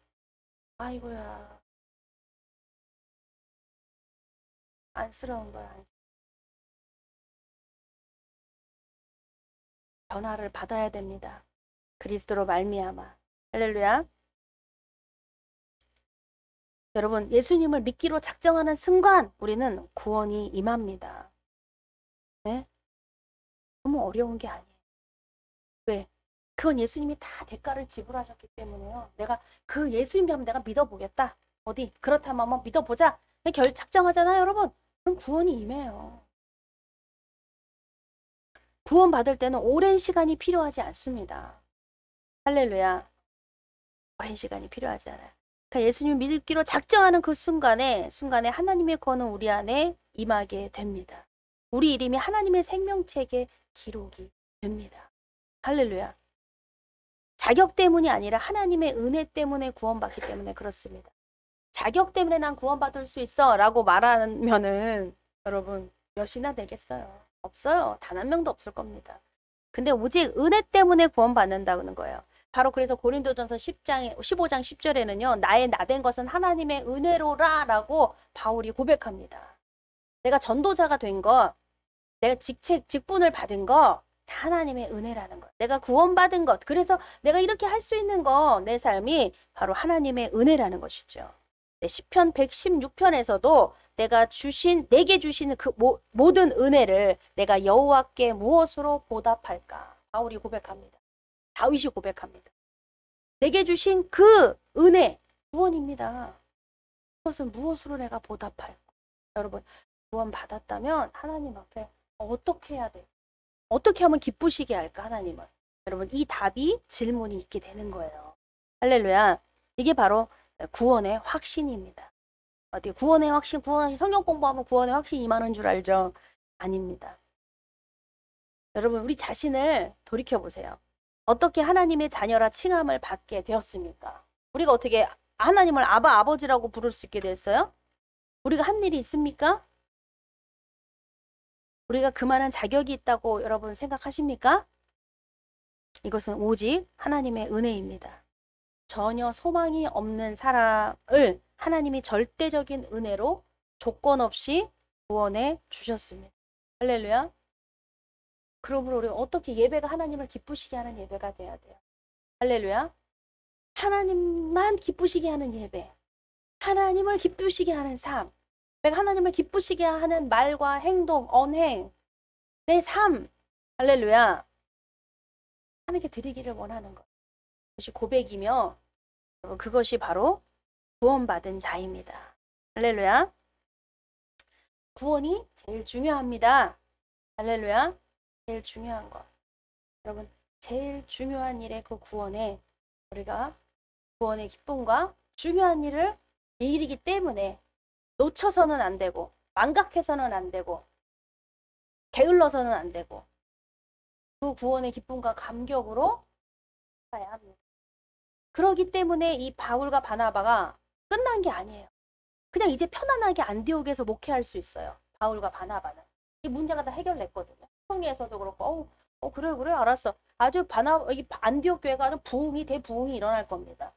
Speaker 3: 아이고야. 안쓰러운 거야. 변화를 받아야 됩니다. 그리스도로 말미암아. 할렐루야. 여러분, 예수님을 믿기로 작정하는 순간 우리는 구원이 임합니다. 네? 너무 어려운 게 아니에요. 왜? 그건 예수님이 다 대가를 지불하셨기 때문에요. 내가 그 예수님 하면 내가 믿어보겠다. 어디? 그렇다면 한번 믿어보자. 작정하잖아요, 여러분. 그럼 구원이 임해요. 구원 받을 때는 오랜 시간이 필요하지 않습니다. 할렐루야. 오랜 시간이 필요하지 않아요. 그러니까 예수님 믿기로 작정하는 그 순간에 하나님의 권은 우리 안에 임하게 됩니다. 우리 이름이 하나님의 생명책에 기록이 됩니다. 할렐루야. 자격 때문이 아니라 하나님의 은혜 때문에 구원받기 때문에 그렇습니다. 자격 때문에 난 구원받을 수 있어 라고 말하면은 여러분 몇이나 되겠어요? 없어요. 단 한 명도 없을 겁니다. 근데 오직 은혜 때문에 구원받는다는 거예요. 바로 그래서 고린도전서 15장 10절에는요. 나의 나된 것은 하나님의 은혜로라 라고 바울이 고백합니다. 내가 전도자가 된 것, 내가 직분을 받은 거 다 하나님의 은혜라는 것. 내가 구원받은 것. 그래서 내가 이렇게 할 수 있는 거, 내 삶이 바로 하나님의 은혜라는 것이죠. 시편 116편에서도 내게 주신 그 모든 은혜를 내가 여호와께 무엇으로 보답할까? 바울이 고백합니다. 다윗이 고백합니다. 내게 주신 그 은혜, 구원입니다. 그것을 무엇으로 내가 보답할까? 여러분, 구원 받았다면 하나님 앞에 어떻게 해야 돼요? 어떻게 하면 기쁘시게 할까, 하나님은? 여러분, 이 답이 질문이 있게 되는 거예요. 할렐루야. 이게 바로 구원의 확신입니다. 어떻게 구원의 확신, 성경 공부하면 구원의 확신이 임하는 줄 알죠? 아닙니다. 여러분, 우리 자신을 돌이켜보세요. 어떻게 하나님의 자녀라 칭함을 받게 되었습니까? 우리가 어떻게 하나님을 아버지라고 부를 수 있게 됐어요? 우리가 한 일이 있습니까? 우리가 그만한 자격이 있다고 여러분 생각하십니까? 이것은 오직 하나님의 은혜입니다. 전혀 소망이 없는 사람을 하나님이 절대적인 은혜로 조건 없이 구원해 주셨습니다. 할렐루야. 그러므로 우리가 어떻게 예배가 하나님을 기쁘시게 하는 예배가 돼야 돼요. 할렐루야. 하나님만 기쁘시게 하는 예배, 하나님을 기쁘시게 하는 삶, 내가 하나님을 기쁘시게 하는 말과 행동, 언행, 내 삶, 할렐루야, 하나님께 드리기를 원하는 것. 그것이 고백이며 그것이 바로 구원받은 자입니다. 할렐루야. 구원이 제일 중요합니다. 할렐루야. 제일 중요한 것. 여러분, 제일 중요한 일의 그 구원에 우리가 구원의 기쁨과 중요한 일이기 때문에 놓쳐서는 안 되고, 망각해서는 안 되고, 게을러서는 안 되고, 그 구원의 기쁨과 감격으로 살아야 합니다. 그렇기 때문에 이 바울과 바나바가 끝난 게 아니에요. 그냥 이제 편안하게 안디옥에서 목회할 수 있어요. 바울과 바나바는. 이 문제가 다 해결됐거든요. 통일에서도 그렇고, 그래, 알았어. 아주 이 안디옥 교회가 아주 대부흥이 일어날 겁니다.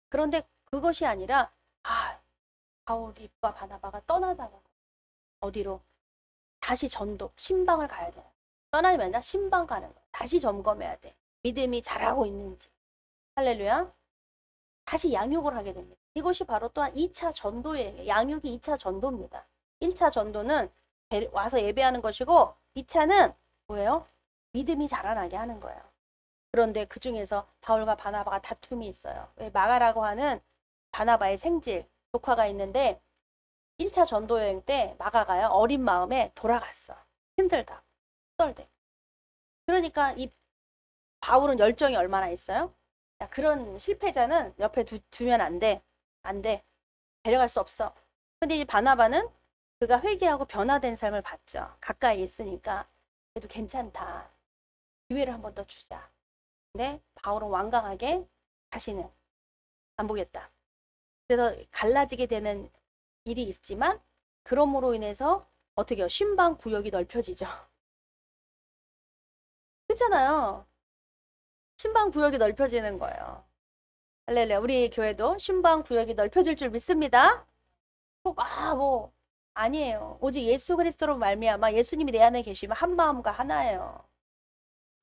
Speaker 3: 그런데 그것이 아니라, 바울과 바나바가 떠나자는 거예요. 어디로? 다시 전도, 신방을 가야 돼요. 떠나면 아니라 신방 가는 거예요. 다시 점검해야 돼. 믿음이 자라고 있는지. 할렐루야. 다시 양육을 하게 됩니다. 이것이 바로 또한 2차 전도예요. 양육이 2차 전도입니다. 1차 전도는 와서 예배하는 것이고 2차는 뭐예요? 믿음이 자라나게 하는 거예요. 그런데 그 중에서 바울과 바나바가 다툼이 있어요. 왜? 마가라고 하는 바나바의 생질, 조카가 있는데 1차 전도 여행 때 마가가요. 어린 마음에 돌아갔어. 힘들다. 떨대. 그러니까 이 바울은 열정이 얼마나 있어요? 야, 그런 실패자는 옆에 두면 안 돼. 안 돼. 데려갈 수 없어. 근데 이 바나바는 그가 회개하고 변화된 삶을 봤죠. 가까이 있으니까. 그래도 괜찮다. 기회를 한 번 더 주자. 근데 바울은 완강하게 다시는 안 보겠다. 그래서 갈라지게 되는 일이 있지만 그럼으로 인해서 어떻게 해요? 신방 구역이 넓혀지죠. 그렇잖아요. 신방 구역이 넓혀지는 거예요. 할렐루야. 우리 교회도 신방 구역이 넓혀질 줄 믿습니다. 꼭 아니에요. 오직 예수 그리스도로 말미암아 예수님이 내 안에 계시면 한 마음과 하나예요.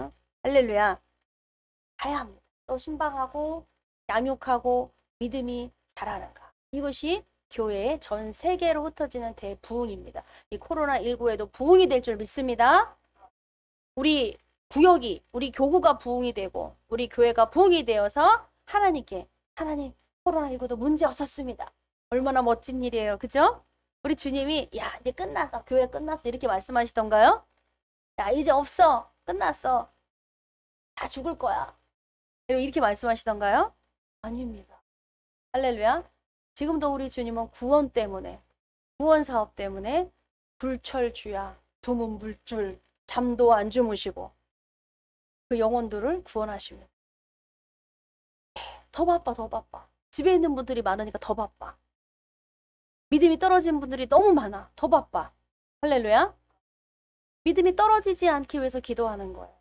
Speaker 3: 어? 할렐루야. 가야 합니다. 또 신방하고 양육하고 믿음이 자라는가. 이것이 교회의 전 세계로 흩어지는 대부흥입니다. 이 코로나19에도 부흥이 될 줄 믿습니다. 우리 구역이, 우리 교구가 부흥이 되고 우리 교회가 부흥이 되어서 하나님 코로나19도 문제 없었습니다. 얼마나 멋진 일이에요. 그죠? 우리 주님이 야 이제 끝났어. 교회 끝났어. 이렇게 말씀하시던가요? 야 이제 없어. 끝났어. 다 죽을 거야. 이렇게 말씀하시던가요? 아닙니다. 할렐루야. 지금도 우리 주님은 구원 때문에, 구원 사업 때문에 불철주야, 도문 물줄, 잠도 안 주무시고 그 영혼들을 구원하십니다. 더 바빠. 집에 있는 분들이 많으니까 더 바빠. 믿음이 떨어진 분들이 너무 많아. 더 바빠. 할렐루야. 믿음이 떨어지지 않기 위해서 기도하는 거예요.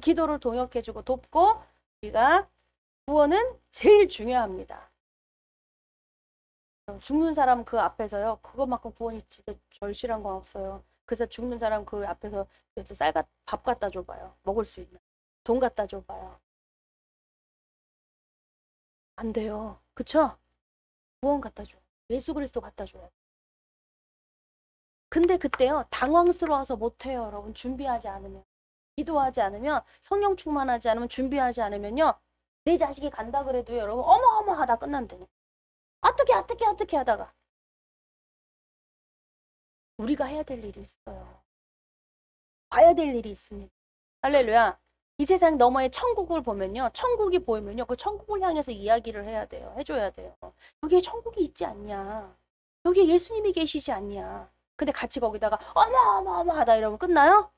Speaker 3: 기도를 동역해주고 돕고 우리가 구원은 제일 중요합니다. 죽는 사람 그 앞에서요. 그것만큼 구원이 진짜 절실한 건 없어요. 그래서 죽는 사람 그 앞에서 밥 갖다 줘봐요. 먹을 수 있는. 돈 갖다 줘봐요. 안 돼요. 그쵸? 구원 갖다 줘. 예수 그리스도 갖다 줘요. 근데 그때요. 당황스러워서 못해요. 여러분. 준비하지 않으면. 기도하지 않으면 성령 충만하지 않으면 준비하지 않으면요. 내 자식이 간다 그래도 여러분 어마어마하다 끝난다니. 어떻게 하다가 우리가 해야 될 일이 있어요. 봐야 될 일이 있습니다. 할렐루야. 이 세상 너머의 천국을 보면요. 천국이 보이면요. 그 천국을 향해서 이야기를 해야 돼요. 해줘야 돼요. 여기에 천국이 있지 않냐. 여기에 예수님이 계시지 않냐. 근데 같이 거기다가 어마어마하다 이러면 끝나요?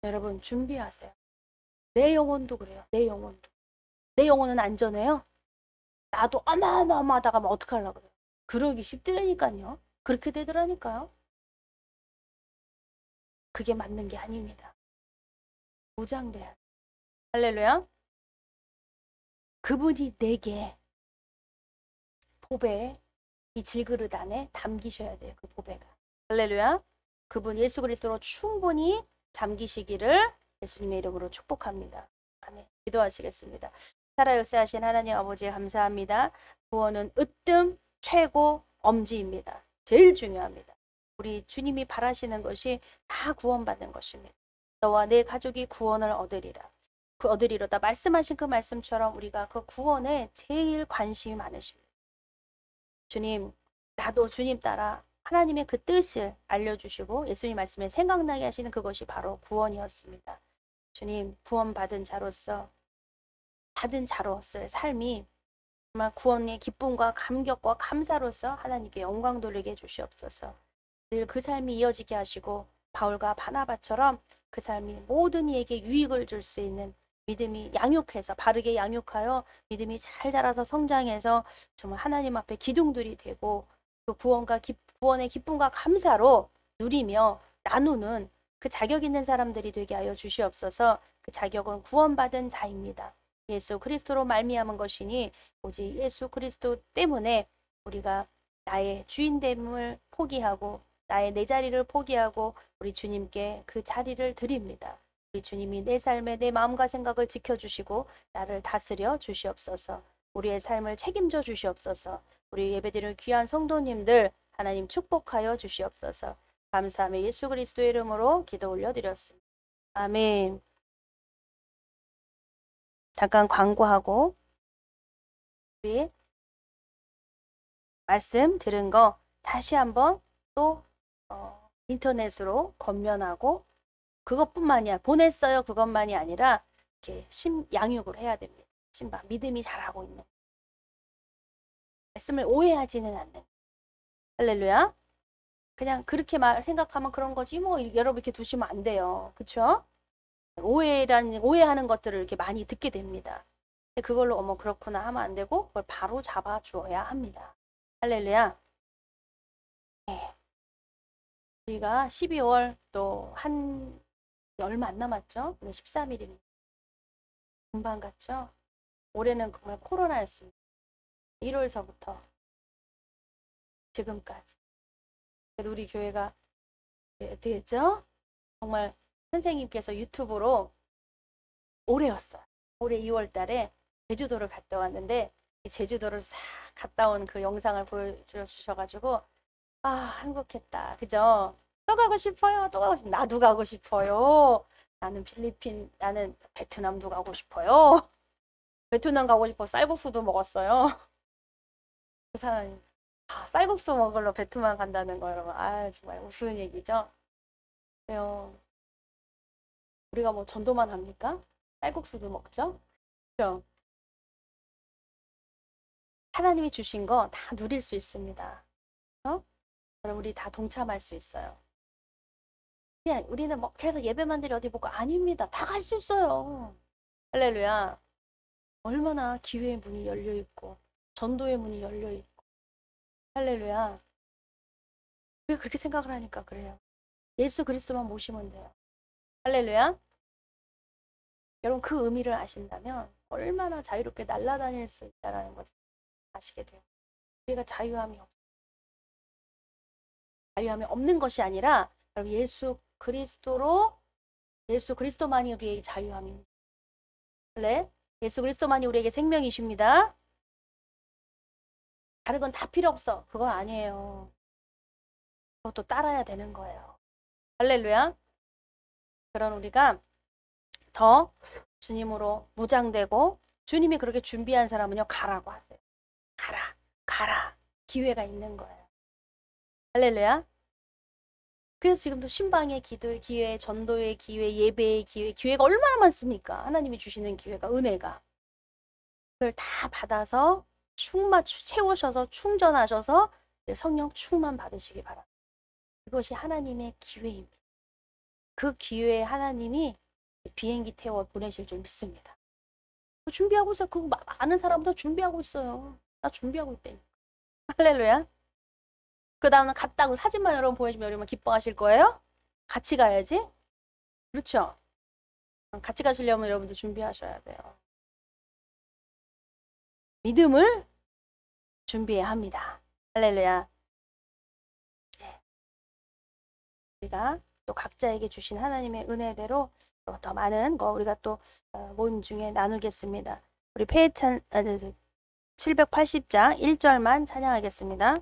Speaker 3: 여러분 준비하세요. 내 영혼도 그래요. 내 영혼도. 내 영혼은 안전해요. 나도 어마어마하다가 어떡하려고 그래요. 그러기 쉽더라니까요. 그렇게 되더라니까요. 그게 맞는 게 아닙니다. 무장돼야 돼. 할렐루야. 그분이 내게 보배 이 질그릇 안에 담기셔야 돼요. 그 보배가. 할렐루야. 그분 예수 그리스도로 충분히 잠기시기를 예수님의 이름으로 축복합니다. 아멘. 기도하시겠습니다. 살아 역사하신 하나님 아버지 감사합니다. 구원은 으뜸 최고 엄지입니다. 제일 중요합니다. 우리 주님이 바라시는 것이 다 구원받는 것입니다. 너와 내 가족이 구원을 얻으리라. 그 얻으리로다 말씀하신 그 말씀처럼 우리가 그 구원에 제일 관심이 많으십니다. 주님, 나도 주님 따라 하나님의 그 뜻을 알려주시고 예수님 말씀에 생각나게 하시는 그것이 바로 구원이었습니다. 주님, 구원받은 자로서의 삶이 정말 구원의 기쁨과 감격과 감사로서 하나님께 영광 돌리게 해주시옵소서. 늘 그 삶이 이어지게 하시고 바울과 바나바처럼 그 삶이 모든 이에게 유익을 줄 수 있는 믿음이 양육해서 바르게 양육하여 믿음이 잘 자라서 성장해서 정말 하나님 앞에 기둥들이 되고 그 구원의 기쁨과 감사로 누리며 나누는 그 자격 있는 사람들이 되게 하여 주시옵소서. 그 자격은 구원받은 자입니다. 예수 그리스도로 말미암은 것이니 오직 예수 그리스도 때문에 우리가 나의 주인됨을 포기하고 나의 내 자리를 포기하고 우리 주님께 그 자리를 드립니다. 우리 주님이 내 삶에 내 마음과 생각을 지켜주시고 나를 다스려 주시옵소서. 우리의 삶을 책임져 주시옵소서. 우리 예배드리는 귀한 성도님들 하나님 축복하여 주시옵소서. 감사하며 예수 그리스도의 이름으로 기도 올려드렸습니다. 아멘. 잠깐 광고하고 우리 말씀 들은 거 다시 한번 또 인터넷으로 건면하고 그것뿐만이 보냈어요. 그것만이 아니라 이렇게 양육을 해야 됩니다. 신방 믿음이 자라고 있는 말씀을 오해하지는 않는. 할렐루야. 그냥 그렇게 생각하면 그런 거지 뭐 여러분 이렇게 두시면 안 돼요. 그렇죠? 오해하는 것들을 이렇게 많이 듣게 됩니다. 그걸로 어머 그렇구나 하면 안 되고 그걸 바로 잡아 주어야 합니다. 할렐루야. 네. 우리가 12월 또 얼마 안 남았죠? 오늘 13일입니다. 금방 갔죠? 올해는 정말 코로나였습니다. 1월서부터 지금까지. 그래도 우리 교회가 어떻게 했죠? 정말 선생님께서 유튜브로 올해였어요. 올해 2월 달에 제주도를 갔다 왔는데 제주도를 싹 갔다 온 그 영상을 보여주셔가지고 행복했다. 그죠? 또 가고 싶어요. 나도 가고 싶어요. 나는 필리핀, 나는 베트남도 가고 싶어요. 베트남 가고 싶어 쌀국수도 먹었어요. 그 사람이 쌀국수 먹으러 베트남 간다는 거 여러분. 정말 우스운 얘기죠. 왜요? 우리가 뭐 전도만 합니까? 쌀국수도 먹죠? 그죠? 하나님이 주신 거 다 누릴 수 있습니다. 그럼 우리 다 동참할 수 있어요. 그냥 우리는 뭐 계속 예배만 드려 어디 보고 아닙니다. 다 갈 수 있어요. 할렐루야. 얼마나 기회의 문이 열려 있고 전도의 문이 열려 있고. 할렐루야. 왜 그렇게 생각을 하니까 그래요. 예수 그리스도만 모시면 돼요. 할렐루야. 여러분 그 의미를 아신다면 얼마나 자유롭게 날아다닐 수 있다는 것을 아시게 돼요. 우리가 자유함이 없는 것이 아니라 예수 그리스도만이 우리에게 자유함입니다. 네? 예수 그리스도만이 우리에게 생명이십니다. 다른 건 다 필요 없어. 그건 아니에요. 그것도 따라야 되는 거예요. 할렐루야. 그런 우리가 더 주님으로 무장되고 주님이 그렇게 준비한 사람은요 가라고 하세요. 가라. 기회가 있는 거예요. 할렐루야. 그래서 지금도 신방의 기도의 기회, 전도의 기회, 예배의 기회가 얼마나 많습니까? 하나님이 주시는 기회가, 은혜가. 그걸 다 받아서 채우셔서 충전하셔서 성령 충만 받으시기 바랍니다. 그것이 하나님의 기회입니다. 그 기회에 하나님이 비행기 태워 보내실 줄 믿습니다. 준비하고 있어요. 그거 아는 사람도 준비하고 있어요. 나 준비하고 있다니까. 할렐루야. 그 다음은 갔다고 사진만 여러분 보여주면 여러분 기뻐하실 거예요? 같이 가야지. 그렇죠? 같이 가시려면 여러분들 준비하셔야 돼요. 믿음을 준비해야 합니다. 할렐루야. 우리가 또 각자에게 주신 하나님의 은혜대로 더 많은 거 우리가 또 모임 중에 나누겠습니다. 우리 페이찬 780장 1절만 찬양하겠습니다.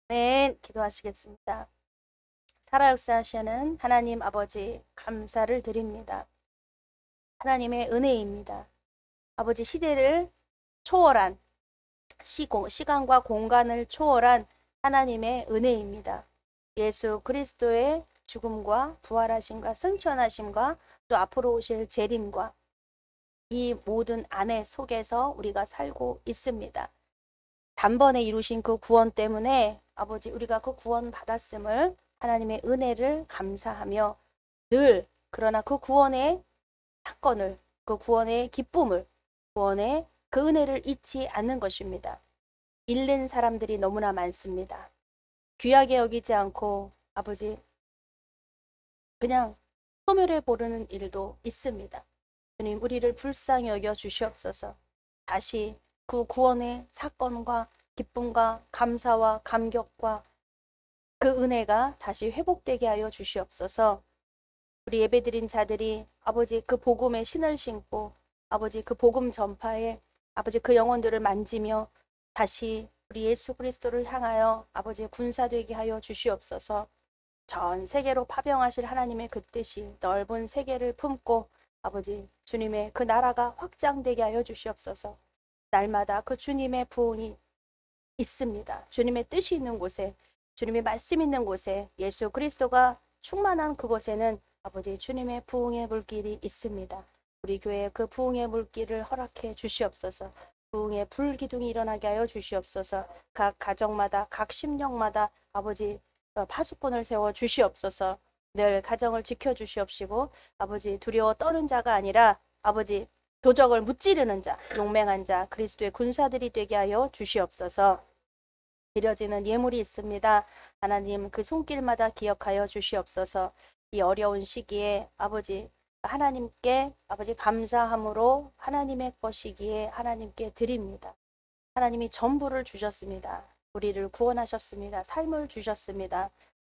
Speaker 3: 네, 기도하시겠습니다. 살아 역사하시는 하나님 아버지 감사를 드립니다. 하나님의 은혜입니다. 아버지 시대를 초월한 시간과 공간을 초월한 하나님의 은혜입니다. 예수 그리스도의 죽음과 부활하심과 승천하심과 또 앞으로 오실 재림과 이 모든 안에 속에서 우리가 살고 있습니다. 단번에 이루신 그 구원 때문에 아버지 우리가 그 구원 받았음을 하나님의 은혜를 감사하며 늘 그러나 그 구원의 사건을 그 구원의 기쁨을 구원의 그 은혜를 잊지 않는 것입니다. 잃는 사람들이 너무나 많습니다. 귀하게 여기지 않고 아버지 그냥 소멸해 버리는 일도 있습니다. 주님 우리를 불쌍히 여겨 주시옵소서. 다시 그 구원의 사건과 기쁨과 감사와 감격과 그 은혜가 다시 회복되게 하여 주시옵소서. 우리 예배드린 자들이 아버지 그 복음의 신을 신고 아버지 그 복음 전파에 아버지 그 영혼들을 만지며 다시 우리 예수 그리스도를 향하여 아버지 군사되게 하여 주시옵소서. 전 세계로 파병하실 하나님의 그 뜻이 넓은 세계를 품고 아버지 주님의 그 나라가 확장되게 하여 주시옵소서. 날마다 그 주님의 부흥이 있습니다. 주님의 뜻이 있는 곳에 주님의 말씀 있는 곳에 예수 그리스도가 충만한 그곳에는 아버지 주님의 부흥의 물길이 있습니다. 우리 교회에 그 부흥의 물길을 허락해 주시옵소서. 부흥의 불기둥이 일어나게 하여 주시옵소서. 각 가정마다 각 심령마다 아버지 파수꾼을 세워 주시옵소서. 늘 가정을 지켜 주시옵시고 아버지 두려워 떠는 자가 아니라 아버지 도적을 무찌르는 자, 용맹한 자, 그리스도의 군사들이 되게 하여 주시옵소서. 드려지는 예물이 있습니다. 하나님 그 손길마다 기억하여 주시옵소서. 이 어려운 시기에 아버지 하나님께 아버지 감사함으로 하나님의 것이기에 하나님께 드립니다. 하나님이 전부를 주셨습니다. 우리를 구원하셨습니다. 삶을 주셨습니다.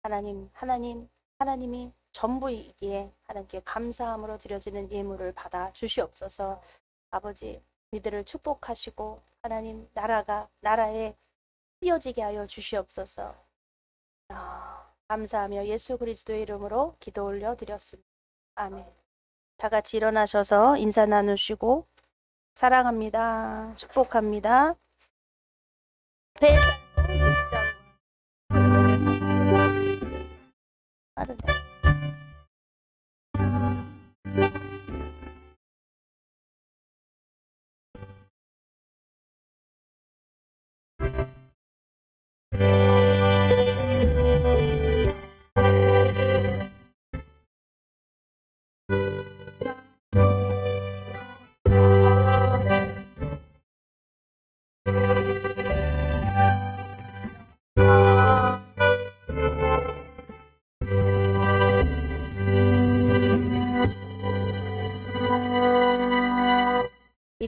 Speaker 3: 하나님이 전부이기에 하나님께 감사함으로 드려지는 예물을 받아 주시옵소서. 아버지 이들을 축복하시고 하나님 나라에 띄어지게 하여 주시옵소서. 감사하며 예수 그리스도의 이름으로 기도 올려 드렸습니다. 아멘. 다 같이 일어나셔서 인사 나누시고 사랑합니다. 축복합니다. 빠르네.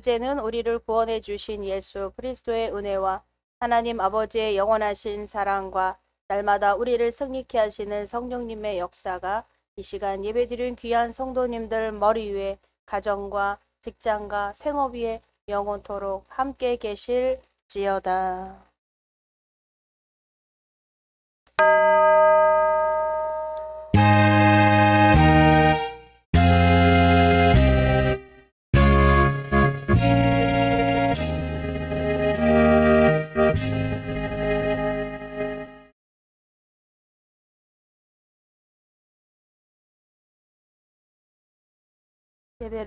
Speaker 1: 이제는 우리를 구원해 주신 예수 그리스도의 은혜와 하나님 아버지의 영원하신 사랑과 날마다 우리를 승리케 하시는 성령님의 역사가 이 시간 예배드린 귀한 성도님들 머리 위에 가정과 직장과 생업 위에 영원토록 함께 계실지어다.